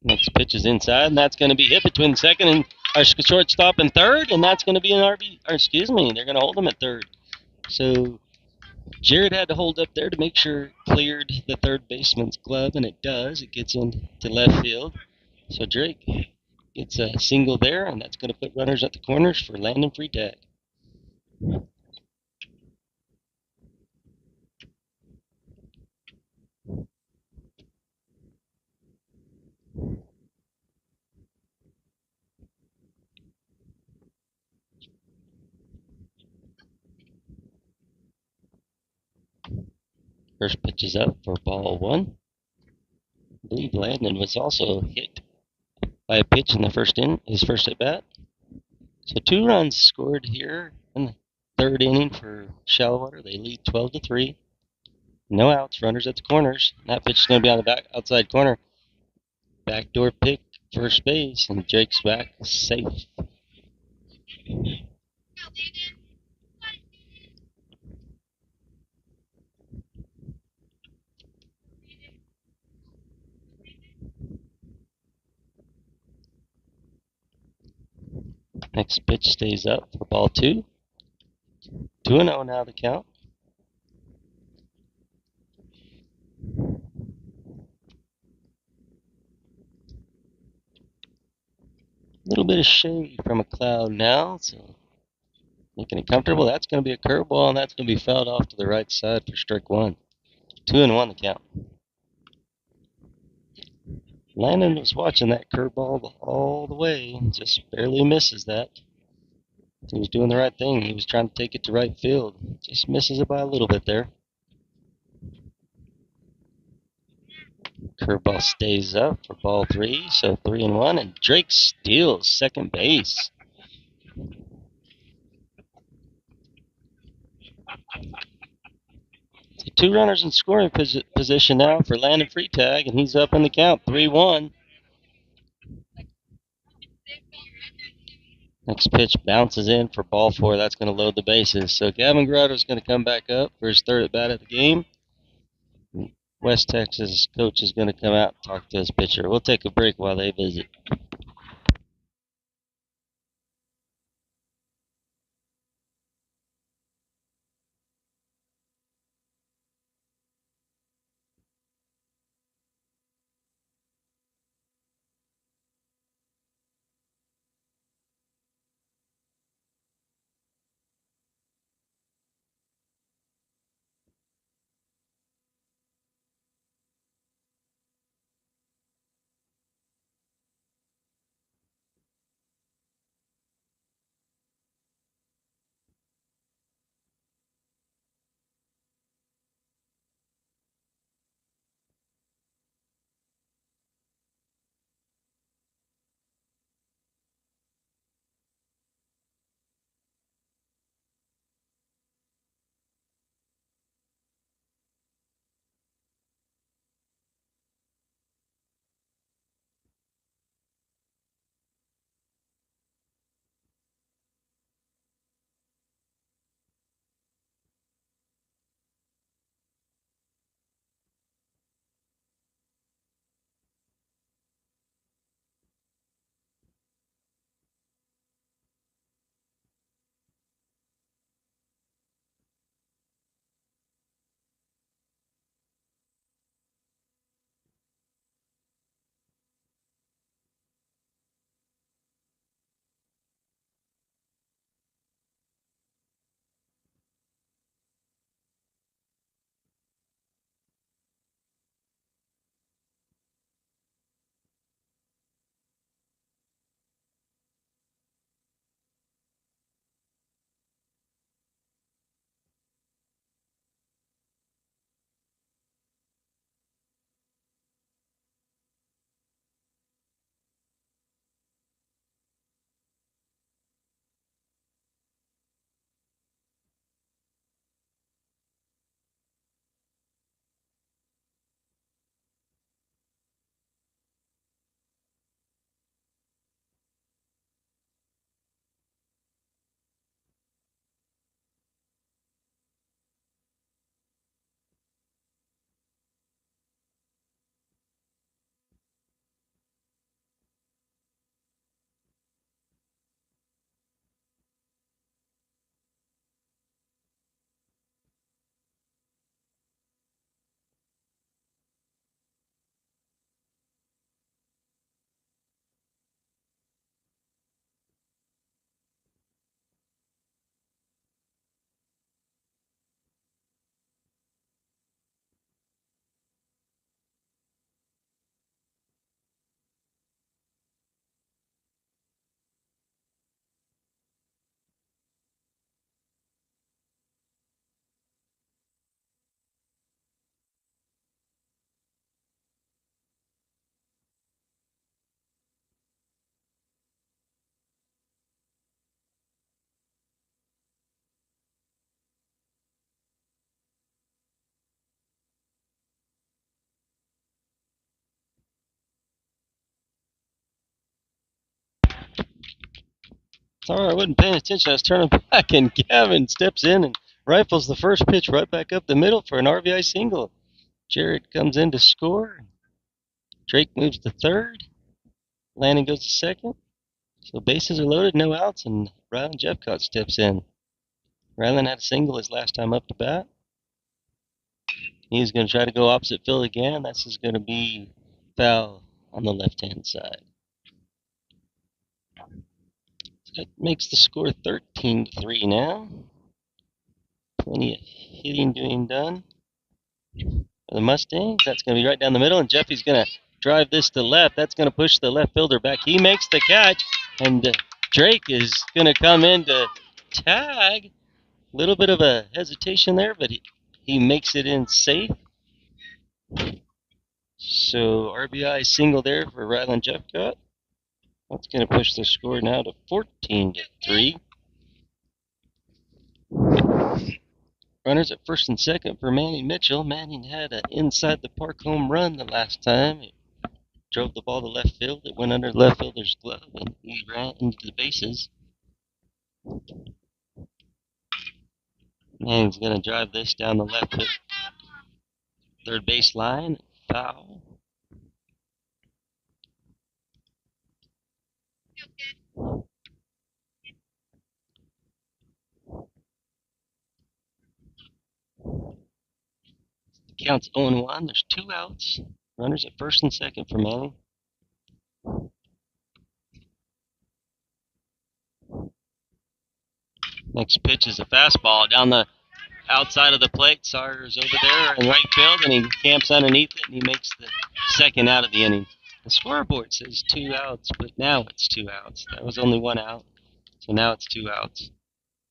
Next pitch is inside, and that's going to be hit between second and our shortstop and third, and that's going to be an RB. Or excuse me, they're going to hold him at third. So Jared had to hold up there to make sure it cleared the third baseman's glove, and it does. It gets into left field. So Drake gets a single there, and that's going to put runners at the corners for Landon Freetag. First pitch is up for ball one. I believe Landon was also hit by a pitch in the his first at bat. So 2 runs scored here in the third inning for Shallowater. They lead 12-3. No outs, runners at the corners. That pitch is going to be on the outside corner. Backdoor pick, first base, and Jake's back safe. Next pitch stays up for ball 2. 2-0 now the count. A little bit of shade from a cloud now, so making it comfortable. That's going to be a curveball, and that's going to be fouled off to the right side for strike 1. 2-1 the count. Landon was watching that curveball all the way, just barely misses that. He was doing the right thing. He was trying to take it to right field. Just misses it by a little bit there. Curveball stays up for ball 3, so 3-1, and Drake steals second base. So 2 runners in scoring position now for Landon Freetag, and he's up in the count, 3-1. Next pitch bounces in for ball 4. That's going to load the bases. So Gavin Grotto's going to come back up for his third at bat of the game. West Texas coach is going to come out and talk to his pitcher. We'll take a break while they visit. Sorry, I wasn't paying attention. I was turning back, and Gavin steps in and rifles the first pitch right back up the middle for an RBI single. Jared comes in to score. Drake moves to third. Lanning goes to second. So bases are loaded, no outs, and Rylan Jeffcott steps in. Rylan had a single his last time up to bat. He's going to try to go opposite field again. This is going to be foul on the left-hand side. So that makes the score 13-3 now. Plenty of hitting being done for the Mustangs. That's going to be right down the middle, and Jeffy's going to drive this to left. That's going to push the left fielder back. He makes the catch, and Drake is going to come in to tag. A little bit of a hesitation there, but he makes it in safe. So RBI single there for Rylan Jeffcott. That's going to push the score now to 14-3. Runners at first and second for Manny Mitchell. Manning had an inside the park home run the last time. He drove the ball to left field. It went under the left fielder's glove, and he ran into the bases. Manning's going to drive this down the left third base line. Foul. The count's 0-1. There's 2 outs. Runners at first and second for Manning. Next pitch is a fastball down the outside of the plate. Sawyer's over there in right field, and he camps underneath it, and he makes the second out of the inning. The scoreboard says 2 outs, but now it's 2 outs. That was only 1 out, so now it's 2 outs.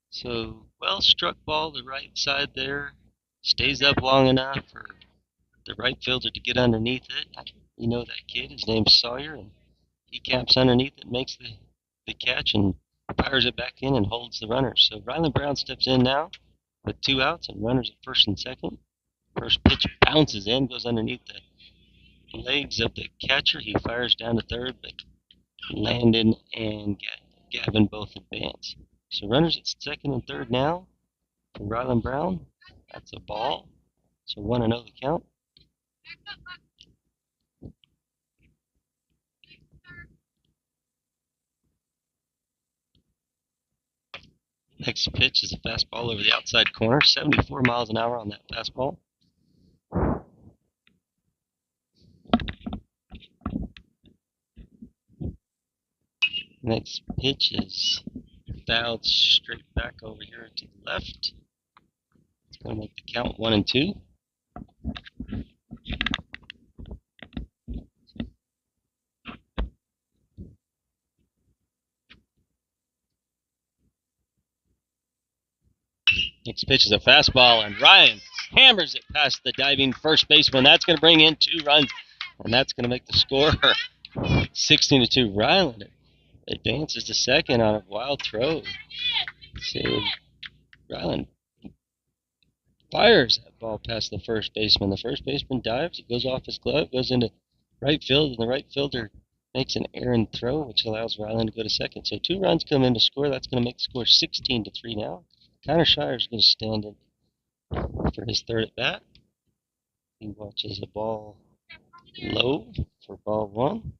So, well struck ball the right side there. Stays up long enough for the right fielder to get underneath it. You know that kid, his name's Sawyer, and he camps underneath it, makes the catch, and fires it back in and holds the runner. So Rylan Brown steps in now with 2 outs and runners at first and second. First pitch bounces in, goes underneath the legs of the catcher. He fires down to third, but Landon and Gavin both advance. So runners at second and third now for Rylan Brown. That's a ball. So 1-0 the count. Next pitch is a fastball over the outside corner, 74 miles an hour on that fastball. Next pitch is fouled straight back over here to the left. It's going to make the count 1-2. Next pitch is a fastball, and Ryan hammers it past the diving first baseman. That's going to bring in 2 runs, and that's going to make the score 16-2. Rylan advances to second on a wild throw. So Rylan fires that ball past the first baseman. The first baseman dives, it goes off his glove, goes into right field, and the right fielder makes an errant throw, which allows Rylan to go to second. So 2 runs come in to score. That's going to make the score 16-3 now. Connor Shire's going to stand in for his third at bat. He watches a ball low for ball 1.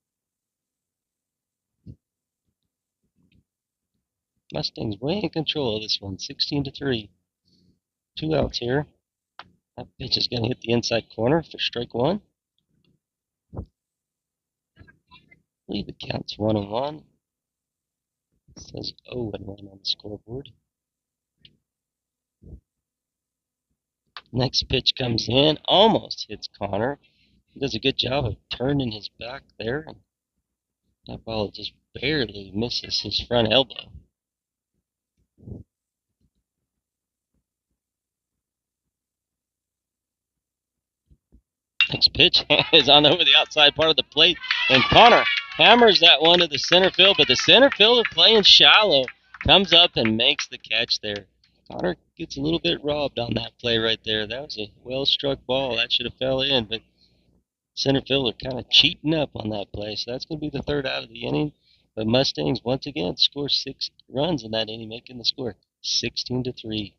Mustangs way in control of this one, 16-3. 2 outs here. That pitch is going to hit the inside corner for strike 1. I believe it counts 1-1. It says 0-1 on the scoreboard. Next pitch comes in, almost hits Connor. He does a good job of turning his back there, and that ball just barely misses his front elbow. Next pitch is on over the outside part of the plate, and Connor hammers that one to the center field, but the center fielder playing shallow comes up and makes the catch there. Connor gets a little bit robbed on that play right there. That was a well-struck ball. That should have fell in, but center fielder kind of cheating up on that play. So that's going to be the third out of the inning. But Mustangs once again score 6 runs in that inning, making the score 16-3.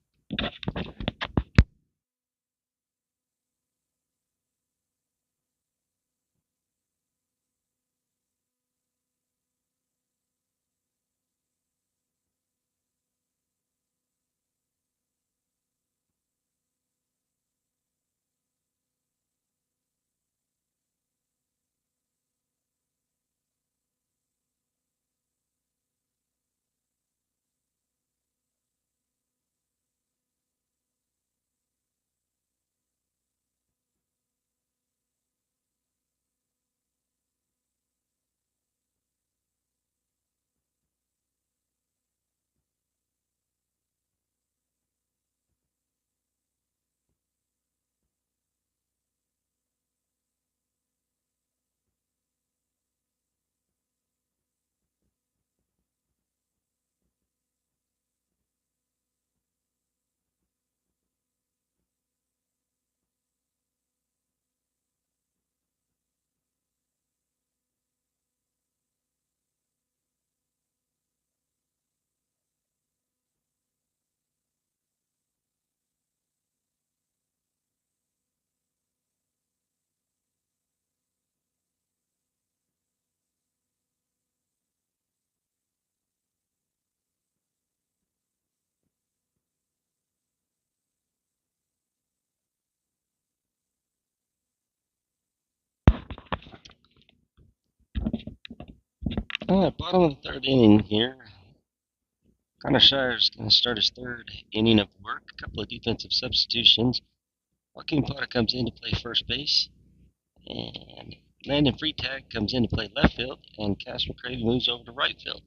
Bottom of the third inning here. Connor Shire's going to start his third inning of work. A couple of defensive substitutions. Joaquin Potter comes in to play first base. And Landon Freetag comes in to play left field. And Casper Cravey moves over to right field.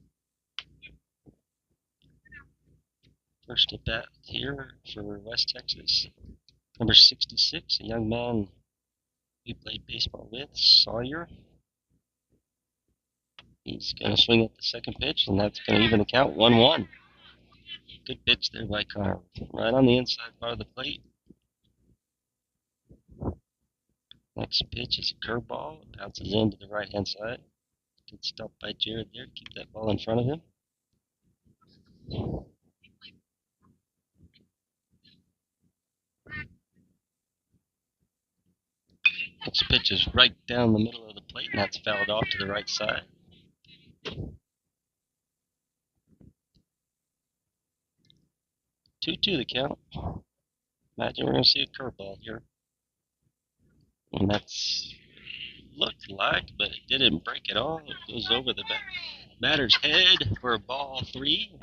First at bat here for West Texas. Number 66, a young man we played baseball with, Sawyer. He's going to swing at the second pitch, and that's going to even the count 1-1. Good pitch there by Connor. Right on the inside part of the plate. Next pitch is a curveball. It bounces into the right-hand side. Good stop by Jared there to keep that ball in front of him. Next pitch is right down the middle of the plate, and that's fouled off to the right side. 2-2 the count. Imagine we're going to see a curveball here. And that's looked like, but it didn't break at all. It goes over the batter's head for a ball 3.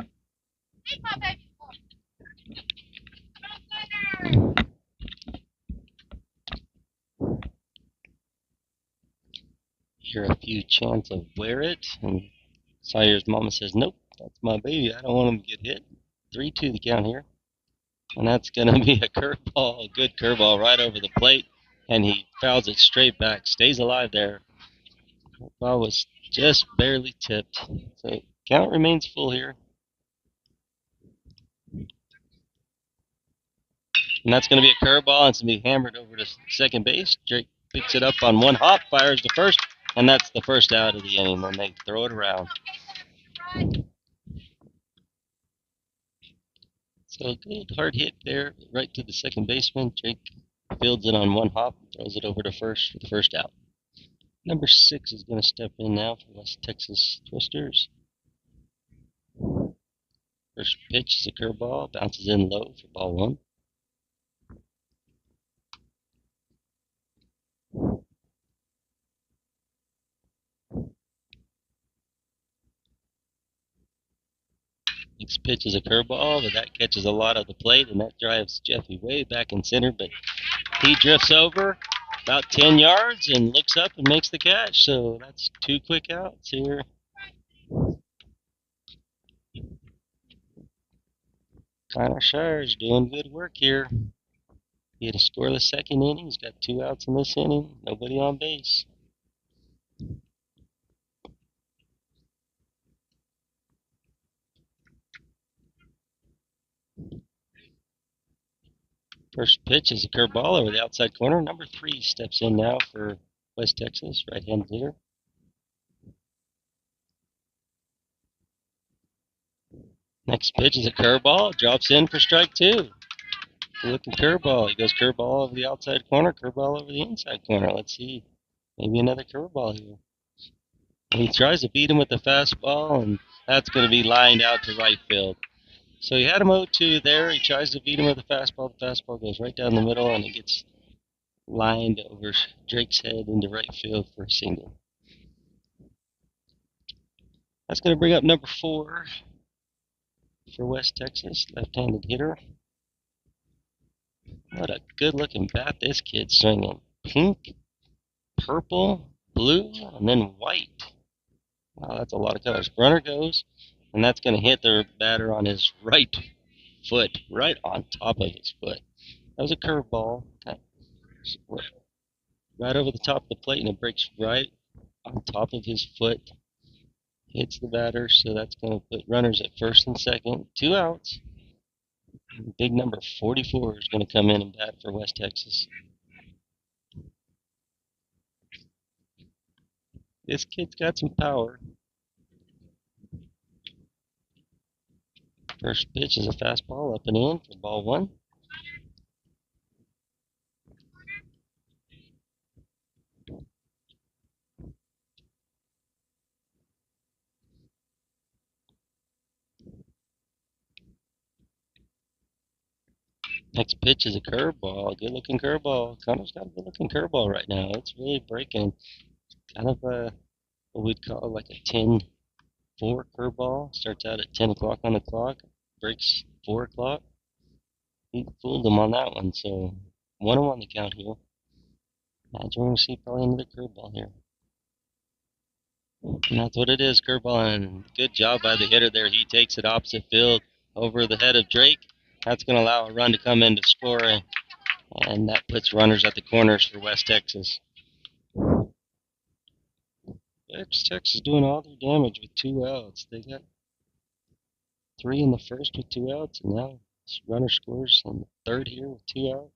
Hear a few chants of wear it, and Sawyer's mama says, nope, that's my baby. I don't want him to get hit. 3-2 the count here. And that's going to be a curveball, a good curveball right over the plate. And he fouls it straight back, stays alive there. The ball was just barely tipped. So count remains full here. And that's going to be a curveball, and it's going to be hammered over to second base. Drake picks it up on one hop, fires to first, and that's the first out of the inning. Then they throw it around. So good hard hit there, right to the second baseman. Drake fields it on one hop, throws it over to first for the first out. Number 6 is going to step in now for West Texas Twisters. First pitch is a curveball, bounces in low for ball 1. Next pitch is a curveball, but that catches a lot of the plate, and that drives Jeffy way back in center. But he drifts over about 10 yards and looks up and makes the catch. So that's 2 quick outs here. Connor Shire's doing good work here. He had a scoreless second inning. He's got 2 outs in this inning. Nobody on base. First pitch is a curveball over the outside corner. Number 3 steps in now for West Texas, right-handed hitter. Next pitch is a curveball. Drops in for strike two. Good looking curveball. He goes curveball over the outside corner, curveball over the inside corner. Let's see. Maybe another curveball here. And he tries to beat him with the fastball, and that's going to be lined out to right field. So he had him 0-2 there. He tries to beat him with the fastball. The fastball goes right down the middle, and it gets lined over Drake's head into right field for a single. That's going to bring up number 4 for West Texas, left-handed hitter. What a good-looking bat this kid's swinging. Pink, purple, blue, and then white. Wow, that's a lot of colors. Runner goes, and that's going to hit the batter on his right foot, right on top of his foot. That was a curveball. Right over the top of the plate, and it breaks right on top of his foot. Hits the batter, so that's going to put runners at first and second. 2 outs. Big number 44 is going to come in and bat for West Texas. This kid's got some power. First pitch is a fastball up and in for ball 1. Next pitch is a curveball. Good looking curveball. Connor's got a good looking curveball right now. It's really breaking. Kind of what we'd call like a 10-4 curveball. Starts out at 10 o'clock on the clock. Breaks 4 o'clock. He fooled him on that one, so 1-0 on the count here. Imagine we're going to see probably another curveball here. And that's what it is, curveball, and good job by the hitter there. He takes it opposite field over the head of Drake. That's going to allow a run to come in to score, and that puts runners at the corners for West Texas. West Texas doing all their damage with 2 outs. They got 3 in the first with 2 outs, and now this runner scores in the third here with 2 outs.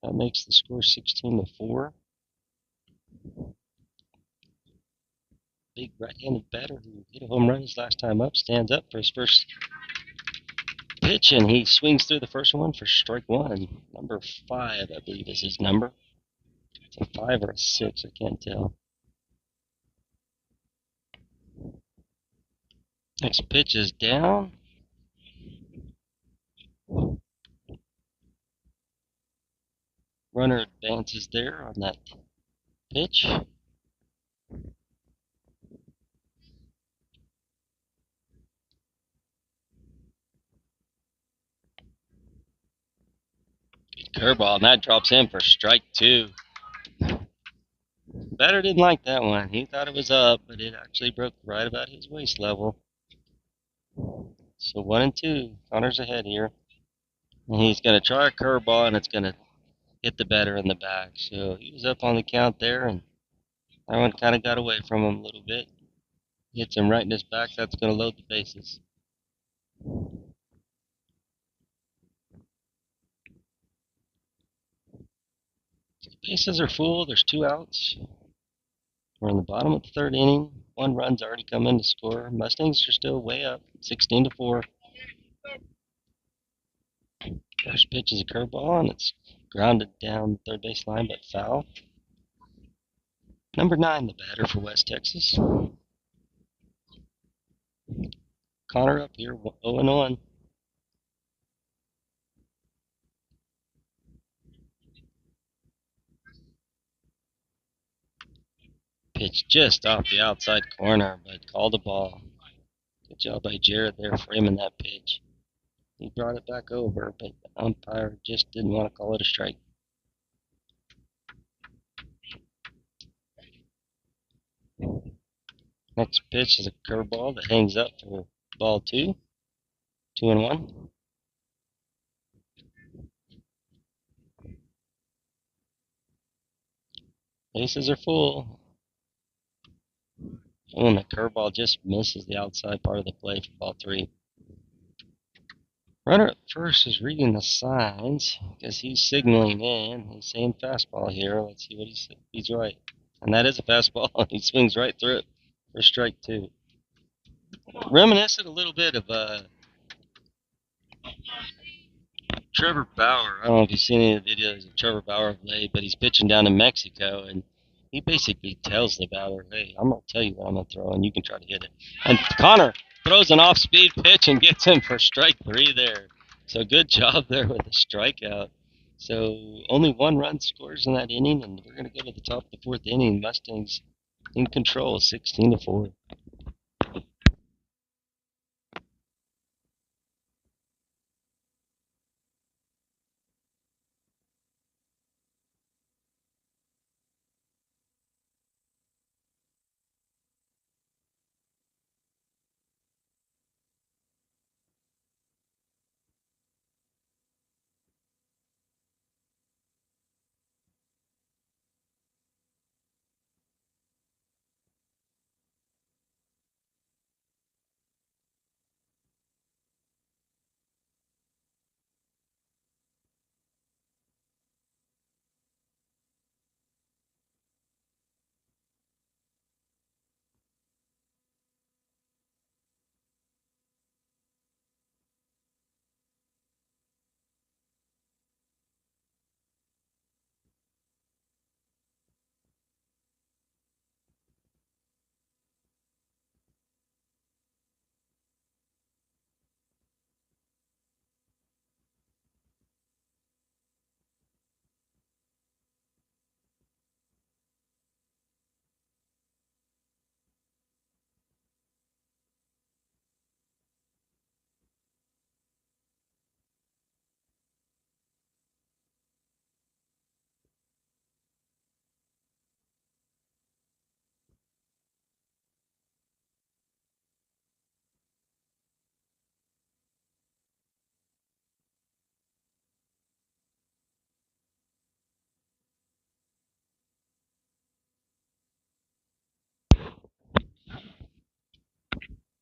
That makes the score 16-4. Big right-handed batter who hit a home run his last time up stands up for his first pitch, and he swings through the first one for strike 1. Number 5, I believe, is his number. It's a 5 or a 6, I can't tell. Next pitch is down. Runner advances there on that pitch. Good curveball, and that drops in for strike 2. Batter didn't like that one. He thought it was up, but it actually broke right about his waist level. So 1-2. Connor's ahead here. And he's going to try a curveball, and it's going to hit the batter in the back. So he was up on the count there, and that one kind of got away from him a little bit. Hits him right in his back. That's going to load the bases. So the bases are full. There's 2 outs. We're in the bottom of the 3rd inning. 1 run's already come in to score. Mustangs are still way up, 16-4. First pitch is a curveball, and it's grounded down the third base line, but foul. Number 9, the batter for West Texas. Connor up here, 0-1. Pitch just off the outside corner, but called a ball. Good job by Jared there framing that pitch. He brought it back over, but the umpire just didn't want to call it a strike. Next pitch is a curveball that hangs up for ball 2. 2-1. Bases are full. And the curveball just misses the outside part of the plate for ball 3. Runner at first is reading the signs because he's signaling in. He's saying fastball here. Let's see what he said. He's right. And that is a fastball. He swings right through it for strike 2. Reminiscent a little bit of Trevor Bauer. I don't know if you've seen any of the videos of Trevor Bauer of late, but he's pitching down in Mexico, and he basically tells the batter, "Hey, I'm gonna tell you what I'm gonna throw, and you can try to hit it." And Connor throws an off-speed pitch and gets him for strike 3 there. So good job there with the strikeout. So only 1 run scores in that inning, and we're gonna go to the top of the 4th inning. Mustangs in control, 16-4.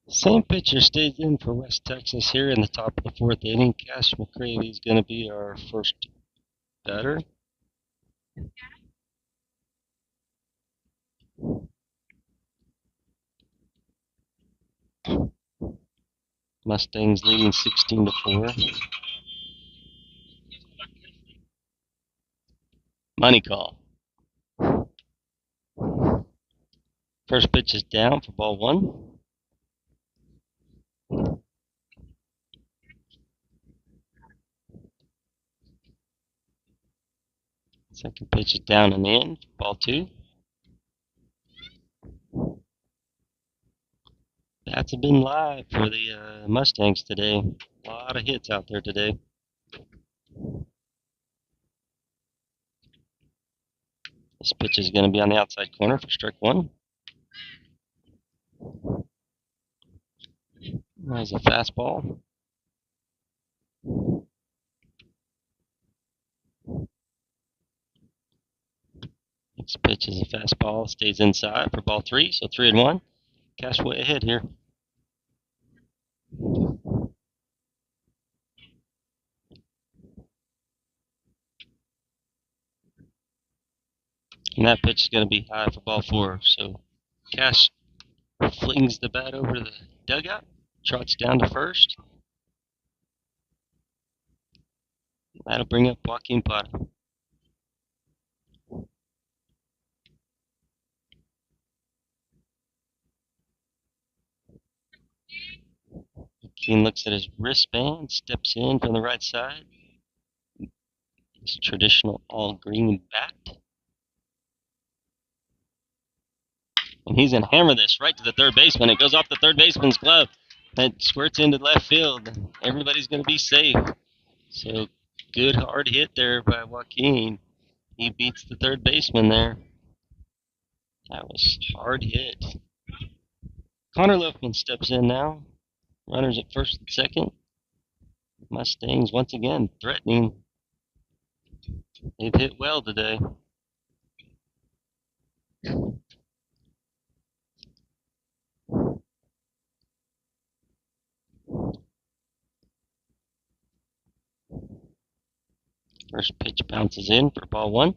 Same pitcher stays in for West Texas here in the top of the 4th inning. Cash McCready is going to be our first batter. Mustangs leading 16-4. Money call. First pitch is down for ball 1. Second pitch is down and in for ball 2. Bats have been live for the Mustangs today. A lot of hits out there today. This pitch is going to be on the outside corner for strike 1. There's a fastball. Next pitch is a fastball. Stays inside for ball 3, so 3-1. Cash way ahead here. And that pitch is going to be high for ball 4. So Cash flings the bat over the dugout, trots down to first. That'll bring up Joaquin Pata. Joaquin looks at his wristband, steps in from the right side. His traditional all-green bat. And he's going to hammer this right to the third baseman. It goes off the third baseman's glove. That squirts into left field. Everybody's going to be safe. So good hard hit there by Joaquin. He beats the third baseman there. That was hard hit. Connor Loafman steps in now. Runners at first and second. Mustangs once again threatening. They've hit well today. First pitch bounces in for ball 1.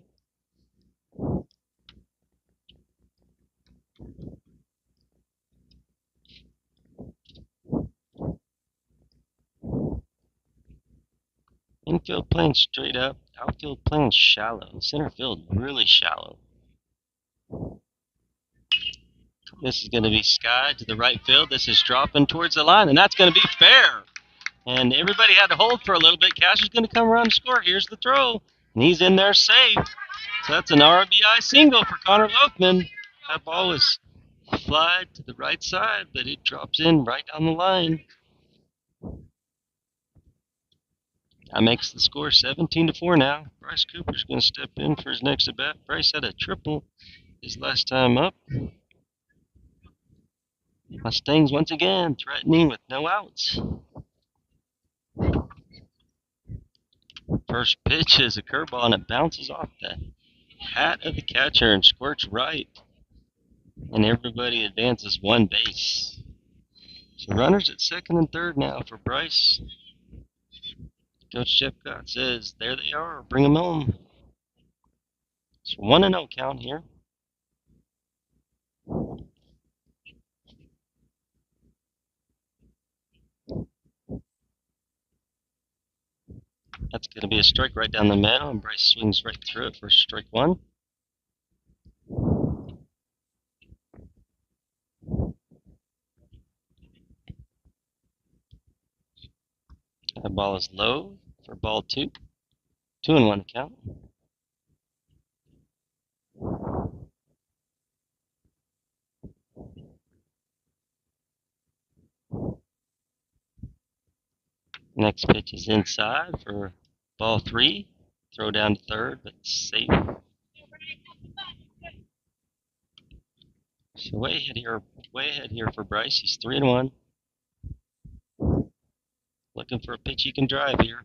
Infield playing straight up. Outfield playing shallow. Center field really shallow. This is going to be sky to the right field. This is dropping towards the line, and that's going to be fair. And everybody had to hold for a little bit. Cash is going to come around and score. Here's the throw, and he's in there safe. So that's an RBI single for Connor Loafman. That ball was flied to the right side, but it drops in right down the line. That makes the score 17-4 now. Bryce Cooper's going to step in for his next at bat. Bryce had a triple his last time up. Mustangs once again threatening with no outs. First pitch is a curveball, and it bounces off the hat of the catcher and squirts right. And everybody advances one base. So runners at second and third now for Bryce. Coach Jeffcott says, there they are, bring them home. It's 1-0 count here. That's going to be a strike right down the middle, and Bryce swings right through it for strike one. That ball is low for ball two. 2-1 count. Next pitch is inside for ball three. Throw down to third, but safe. So way ahead here for Bryce. He's 3-1. Looking for a pitch he can drive here.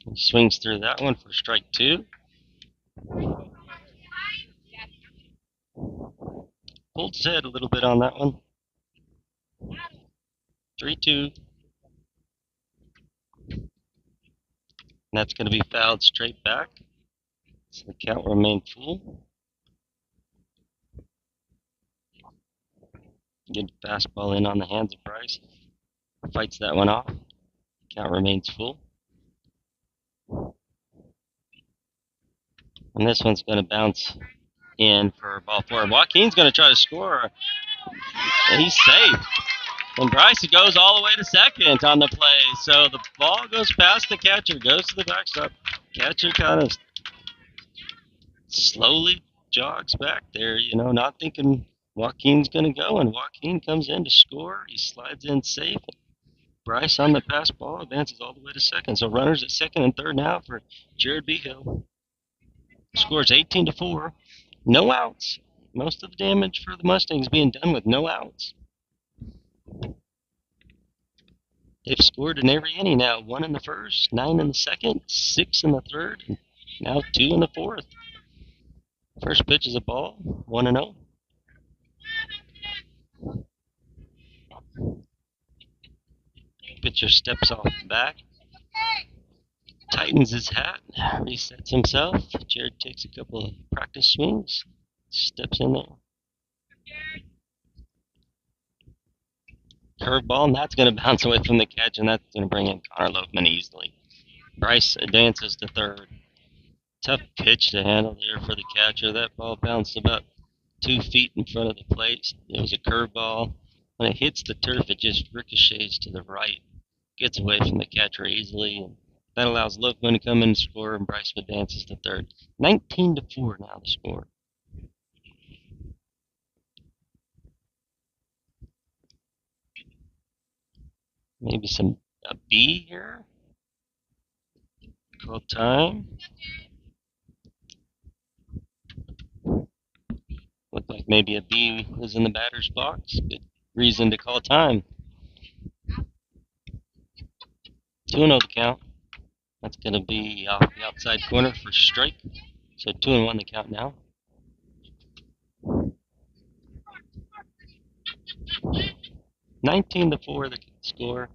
He swings through that one for strike two. Pulled his head a little bit on that one. 3-2. And that's going to be fouled straight back. So the count will remain full. Good fastball in on the hands of Bryce. Fights that one off. Count remains full. And this one's going to bounce in for ball four. Joaquin's going to try to score. And he's safe. And Bryce goes all the way to second on the play. So the ball goes past the catcher, goes to the backstop. Catcher kind of slowly jogs back there, not thinking Joaquin's going to go. And Joaquin comes in to score. He slides in safe. Bryce on the pass ball advances all the way to second. So runners at second and third now for Jared Behill. Scores 18-4. No outs. Most of the damage for the Mustangs being done with no outs. They've scored in every inning now. 1 in the first, 9 in the second, 6 in the third, and now 2 in the fourth. First pitch is a ball, 1-0. Pitcher steps off the back, tightens his hat, resets himself. Jared takes a couple of practice swings, steps in there. Curveball, and that's going to bounce away from the catch, and that's going to bring in Connor Loafman easily. Bryce advances to third. Tough pitch to handle there for the catcher. That ball bounced about 2 feet in front of the plate. It was a curveball. When it hits the turf, it just ricochets to the right. Gets away from the catcher easily, and that allows Loafman to come in and score, and Bryce advances to third. 19-4 now the score. Maybe a B here. Call time. Looked like maybe a B was in the batter's box. Good reason to call time. 2-0 the count. That's going to be off the outside corner for strike. So 2-1 the count now. $19-4 the score.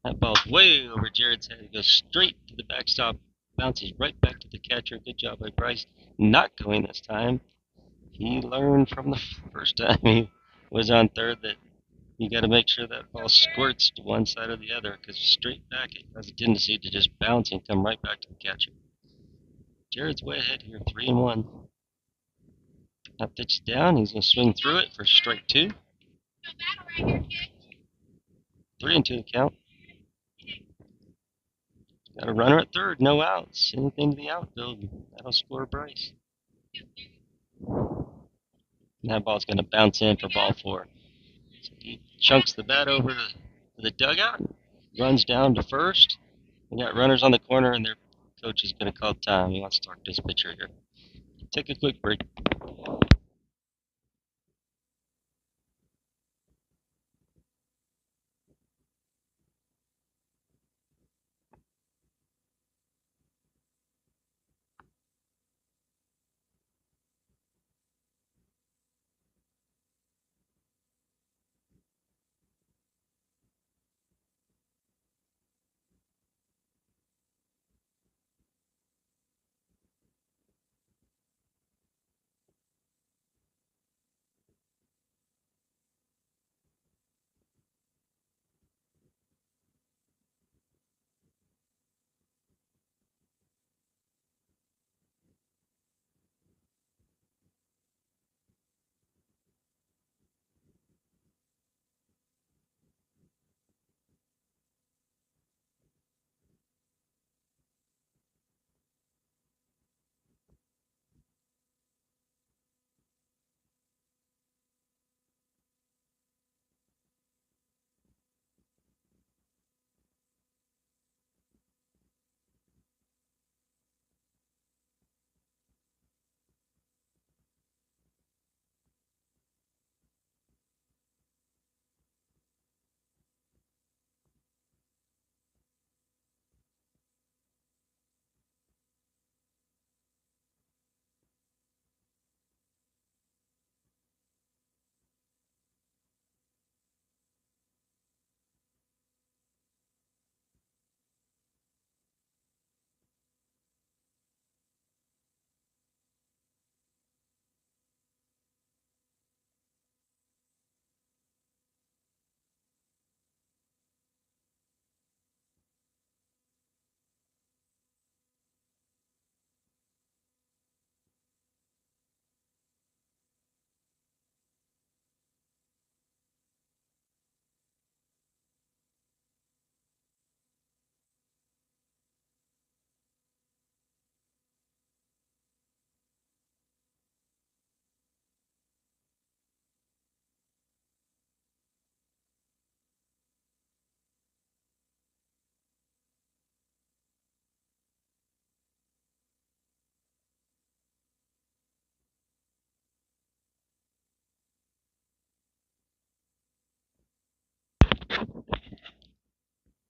That ball's way over Jared's head. It goes straight to the backstop. Bounces right back to the catcher. Good job by Bryce. Not going this time. He learned from the first time he was on third that you got to make sure that ball squirts to one side or the other, because straight back it has a tendency to just bounce and come right back to the catcher. Jared's way ahead here, 3-1. That pitch down, he's going to swing through it for strike 2. 3-2 the count. Got a runner at third, no outs. Anything to the outfield, that'll score Bryce. And that ball's going to bounce in for ball 4. So he chunks the bat over to the dugout, runs down to first. We got runners on the corner, and their coach is going to call time. He wants to talk to his pitcher here. Take a quick break.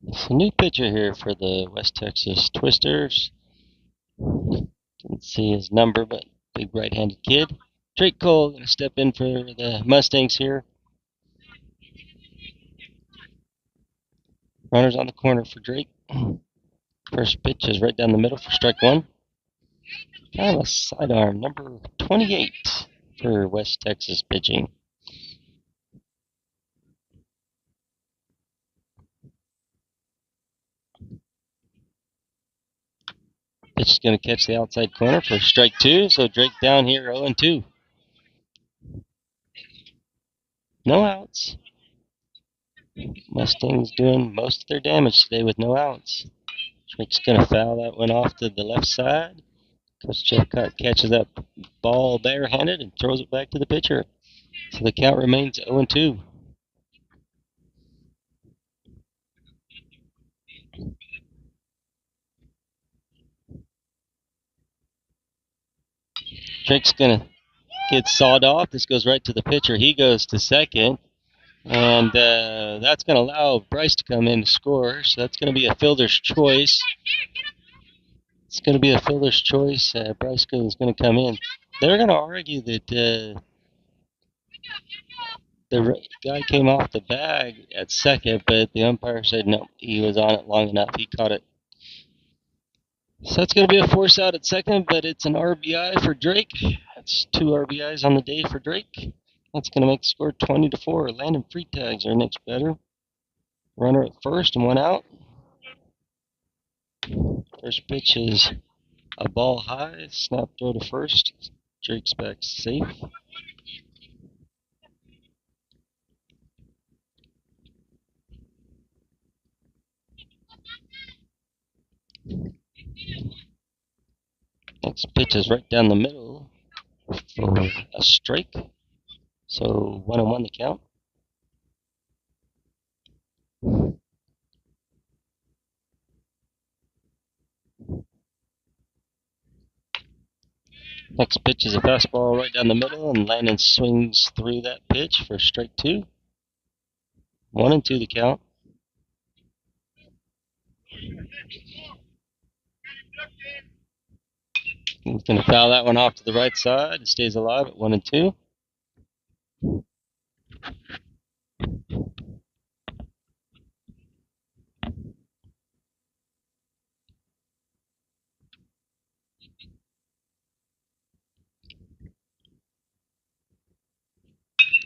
It's a new pitcher here for the West Texas Twisters. Didn't see his number, but big right-handed kid. Drake Cole going to step in for the Mustangs here. Runners on the corner for Drake. First pitch is right down the middle for strike 1. Kind of a sidearm, number 28 for West Texas pitching. Pitch is going to catch the outside corner for strike 2, so Drake down here 0-2. No outs. Mustangs doing most of their damage today with no outs. Drake's going to foul that one off to the left side. Coach Jeff catches that ball barehanded and throws it back to the pitcher. So the count remains 0-2. Drake's going to get sawed off. This goes right to the pitcher. He goes to second. And that's going to allow Bryce to come in to score. So that's going to be a fielder's choice. It's going to be a fielder's choice. Bryce is going to come in. They're going to argue that the guy came off the bag at second, but the umpire said no, he was on it long enough. He caught it. So it's going to be a force out at second, but it's an RBI for Drake. That's 2 RBIs on the day for Drake. That's going to make the score 20-4. Landon free tags our next batter. Runner at first and 1 out. First pitch is a ball high. Snap throw to first. Drake's back safe. Next pitch is right down the middle for a strike. So 1-1 the count. Next pitch is a fastball right down the middle, and Landon swings through that pitch for strike 2. 1-2 the count. He's going to foul that one off to the right side. It stays alive at 1-2.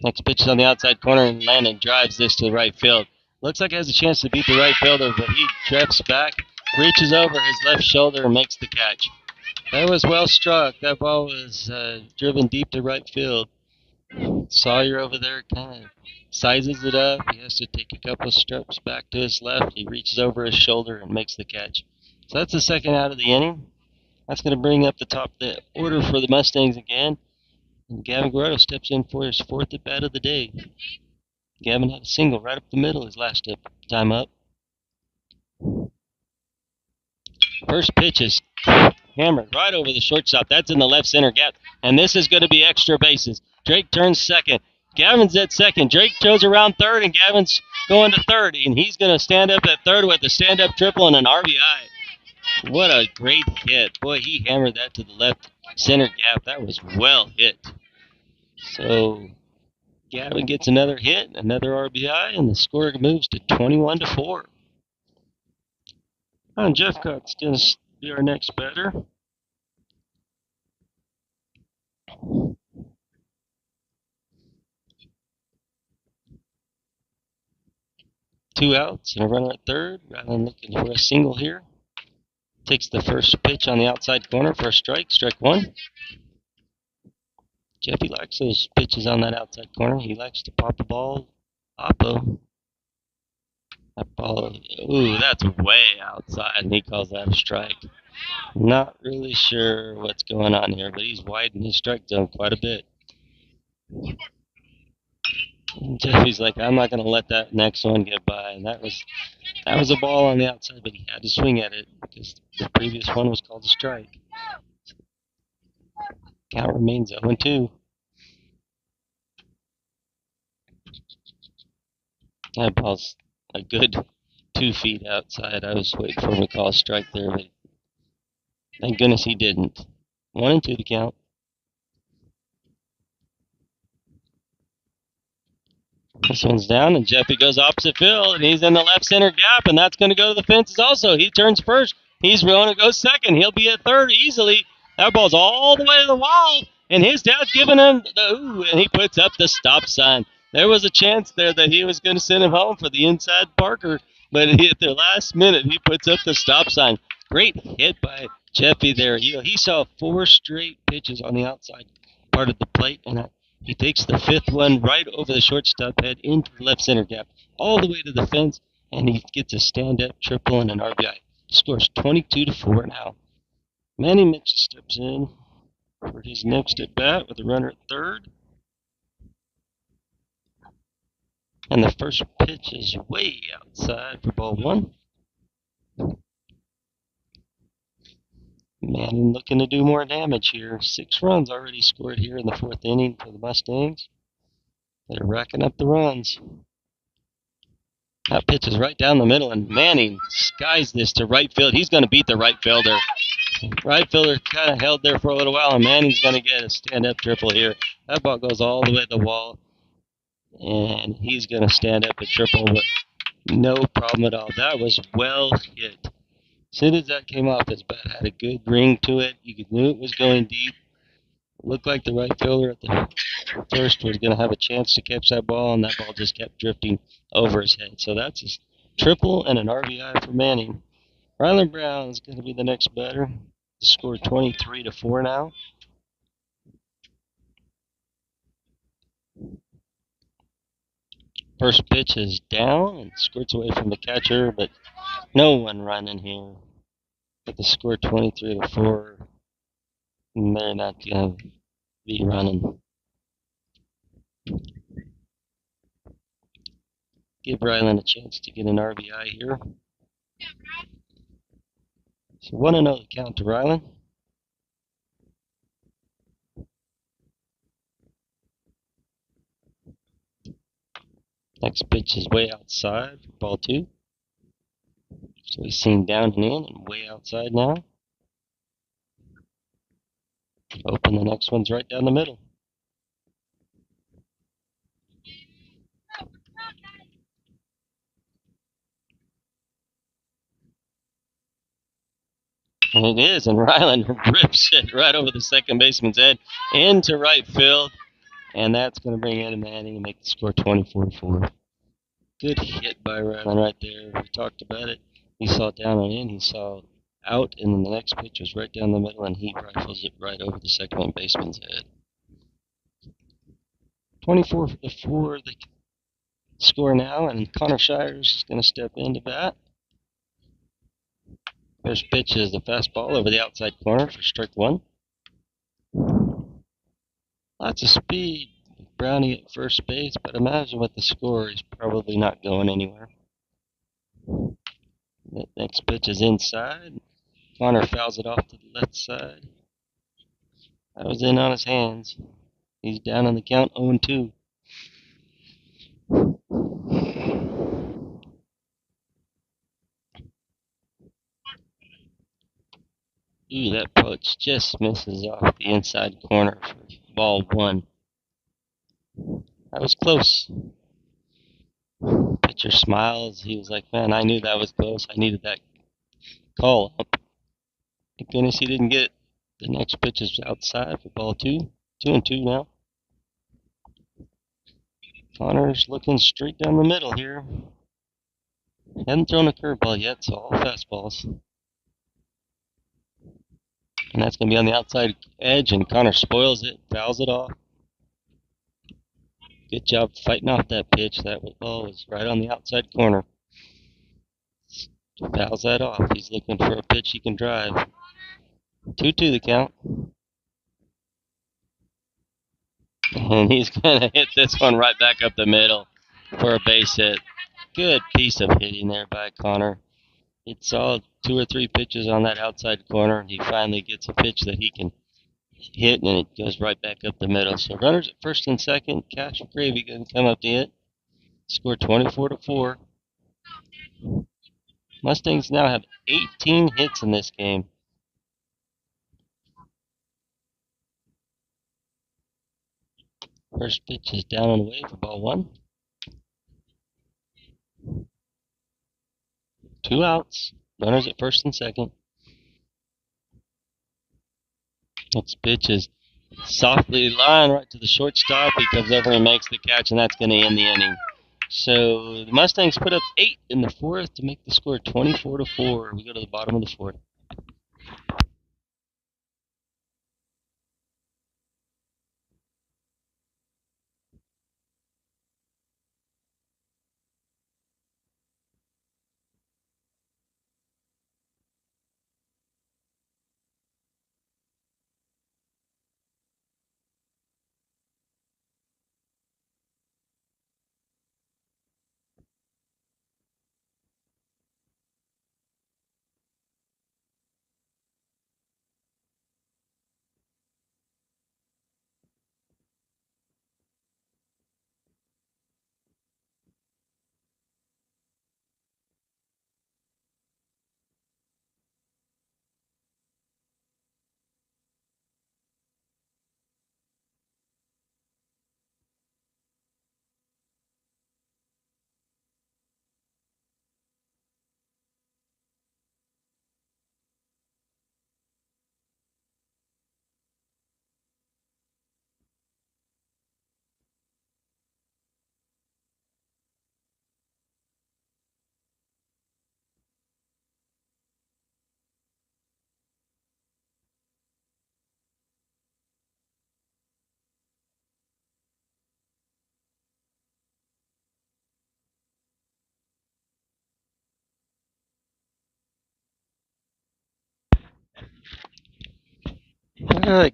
Next pitch is on the outside corner, and Landon drives this to the right field. Looks like he has a chance to beat the right fielder, but he drifts back, reaches over his left shoulder, and makes the catch. That was well struck. That ball was driven deep to right field. Sawyer over there kind of sizes it up. He has to take a couple steps back to his left. He reaches over his shoulder and makes the catch. So that's the second out of the inning. That's going to bring up the top of the order for the Mustangs again. And Gavin Guerrero steps in for his 4th at bat of the day. Gavin had a single right up the middle his last time up. First pitch is hammered right over the shortstop. That's in the left center gap. And this is going to be extra bases. Drake turns second. Gavin's at second. Drake goes around third, and Gavin's going to third. And he's going to stand up at third with a stand-up triple and an RBI. What a great hit. Boy, he hammered that to the left center gap. That was well hit. So Gavin gets another hit, another RBI, and the score moves to 21-4. And Jeff Cott's going to be our next batter. Two outs and a runner at third. Rather looking for a single here. Takes the first pitch on the outside corner for a strike. Strike 1. Jeffy likes those pitches on that outside corner. He likes to pop the ball. Oppo. That ball, ooh, that's way outside, and he calls that a strike. Not really sure what's going on here, but he's widening his strike zone quite a bit. And Jeffy's like, I'm not going to let that next one get by. And that was a ball on the outside, but he had to swing at it because the previous one was called a strike. Count remains 0-2. That ball's a good 2 feet outside. I was waiting for him to call a strike there, but thank goodness he didn't. 1-2 to count. This one's down, and Jeffy goes opposite field, and he's in the left center gap, and that's going to go to the fences also. He turns first. He's going to go second. He'll be at third easily. That ball's all the way to the wall, and his dad's giving him the ooh, and he puts up the stop sign. There was a chance there that he was going to send him home for the inside Parker, but at the last minute, he puts up the stop sign. Great hit by Jeffy there. He saw 4 straight pitches on the outside part of the plate, and he takes the 5th one right over the shortstop head into the left center gap, all the way to the fence, and he gets a stand-up triple and an RBI. Scores 22-4 now. Manny Mitchell steps in for his next at bat with a runner at third. And the first pitch is way outside for ball 1. Manning looking to do more damage here. 6 runs already scored here in the 4th inning for the Mustangs. They're racking up the runs. That pitch is right down the middle, and Manning skies this to right field. He's going to beat the right fielder. Right fielder kind of held there for a little while, and Manning's going to get a stand-up triple here. That ball goes all the way to the wall, and he's going to stand up a triple with no problem at all. That was well hit. As soon as that came off his bat, had a good ring to it. You knew it was going deep. Looked like the right fielder at the first was going to have a chance to catch that ball, and that ball just kept drifting over his head. So that's a triple and an RBI for Manning. Rylan Brown is going to be the next batter. The score 23-4 now. First pitch is down and squirts away from the catcher, but no one running here. But the score 23-4, and they're not going to be running. Give Rylan a chance to get an RBI here. So 1-0 the count to Rylan. Next pitch is way outside, ball 2. So he's seen down and in and way outside now. Open, the next one's right down the middle. And it is, and Rylan rips it right over the second baseman's head into right field. And that's going to bring in Manning and make the score 24-4. Good hit by Rylan right there. We talked about it. He saw down and in, he saw out, and then the next pitch was right down the middle, and he rifles it right over the second baseman's head. 24-4 the score now, and Connor Shires is going to step in to bat. First pitch is the fastball over the outside corner for strike 1. Lots of speed. Brownie at first base, but imagine with the score, he's probably not going anywhere. The next pitch is inside. Connor fouls it off to the left side. That was in on his hands. He's down on the count 0-2. Ooh, that pitch just misses off the inside corner for ball 1. That was close. Pitcher smiles. He was like, man, I knew that was close. I needed that call up. Thank goodness he didn't get it. The next pitch is outside for ball 2. 2-2 now. Connor's looking straight down the middle here. Hasn't thrown a curveball yet, so all fastballs. And that's going to be on the outside edge, and Connor spoils it, fouls it off. Good job fighting off that pitch. That ball was right on the outside corner. Fouls that off. He's looking for a pitch he can drive. 2-2 the count. And he's going to hit this one right back up the middle for a base hit. Good piece of hitting there by Connor. He saw 2 or 3 pitches on that outside corner, and he finally gets a pitch that he can hit, and it goes right back up the middle. So runners at first and second. Cash Gravy going to come up to hit. Score 24-4. Mustangs now have 18 hits in this game. First pitch is down and away for ball 1. 2 outs. Runners at first and second. Next pitch is softly lined right to the shortstop. He comes over and makes the catch, and that's going to end the inning. So the Mustangs put up 8 in the 4th to make the score 24-4. We go to the bottom of the 4th.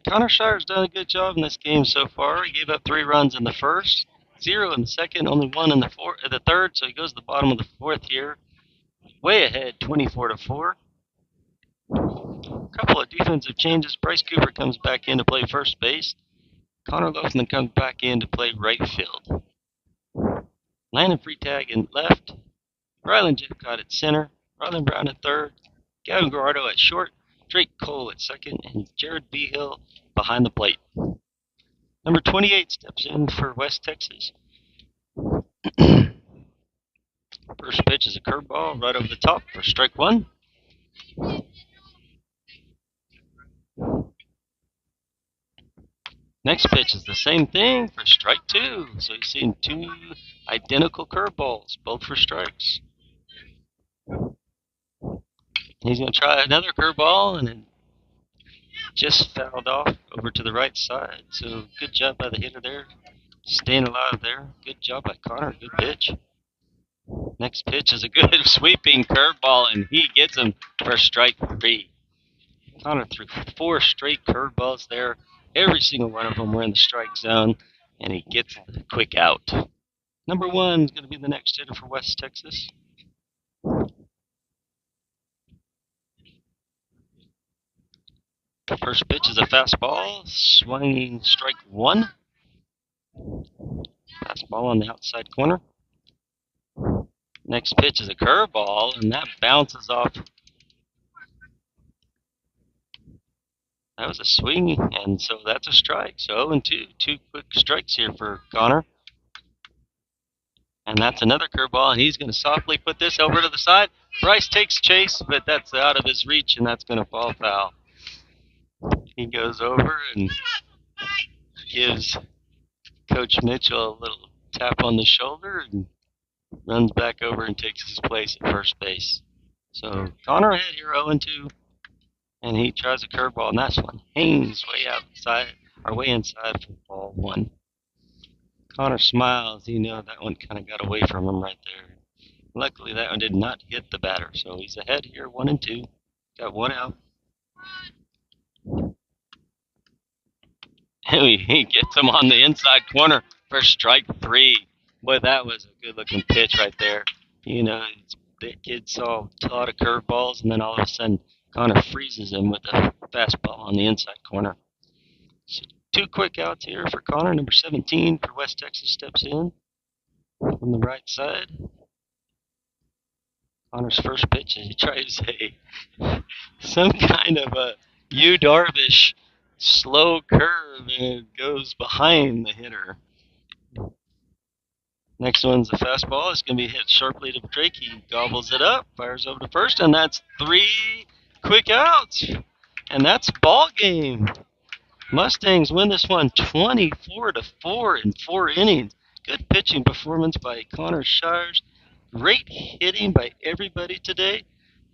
Connor Shire's done a good job in this game so far. He gave up 3 runs in the first, 0 in the second, only 1 in the third, so he goes to the bottom of the fourth here. Way ahead, 24-4. A couple of defensive changes. Bryce Cooper comes back in to play first base. Connor Loafman comes back in to play right field. Landon Freetag in left. Rylan Jeffcott at center. Rylan Brown at third. Gavin Garardo at short. Drake Cole at second. And Jared Behill behind the plate. Number 28 steps in for West Texas. First pitch is a curveball right over the top for strike 1. Next pitch is the same thing for strike 2. So you've seen 2 identical curveballs, both for strikes. He's going to try another curveball, and it just fouled off over to the right side. So good job by the hitter there, staying alive there. Good job by Connor, good pitch. Next pitch is a good sweeping curveball, and he gets him for strike 3. Connor threw 4 straight curveballs there. Every single one of them were in the strike zone, and he gets the quick out. Number 1 is going to be the next hitter for West Texas. The first pitch is a fastball, swinging strike 1. Fastball on the outside corner. Next pitch is a curveball, and that bounces off. That was a swing, and so that's a strike. So 0-2, 2 quick strikes here for Connor. And that's another curveball, and he's going to softly put this over to the side. Bryce takes chase, but that's out of his reach, and that's going to fall foul. He goes over and gives Coach Mitchell a little tap on the shoulder and runs back over and takes his place at first base. So Connor ahead here 0-2, and he tries a curveball, and that's one hangs way outside, or way inside for ball 1. Connor smiles. You know that one kind of got away from him right there. Luckily, that one did not hit the batter, so he's ahead here 1-2. Got 1 out. He gets him on the inside corner for strike 3. Boy, that was a good-looking pitch right there. You know, the kid saw a lot of curveballs, and then all of a sudden, Connor freezes him with a fastball on the inside corner. So 2 quick outs here for Connor. Number 17 for West Texas steps in from the right side. Connor's first pitch, he tries some kind of a Yu Darvish slow curve, and it goes behind the hitter. Next one's a fastball. It's going to be hit sharply to Drake. He gobbles it up, fires over to first, and that's 3 quick outs. And that's ball game. Mustangs win this one 24-4 in 4 innings. Good pitching performance by Connor Shires. Great hitting by everybody today.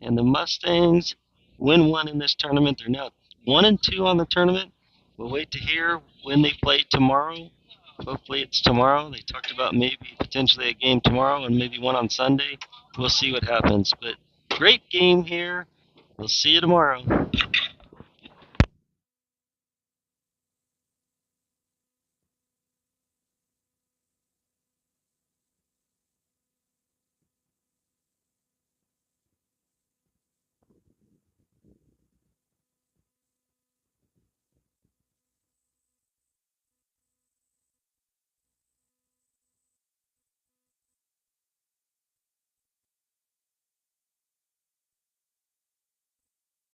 And the Mustangs win 1 in this tournament. They're now 1-2 on the tournament. We'll wait to hear when they play tomorrow. Hopefully it's tomorrow. They talked about maybe potentially a game tomorrow and maybe one on Sunday. We'll see what happens. But great game here. We'll see you tomorrow.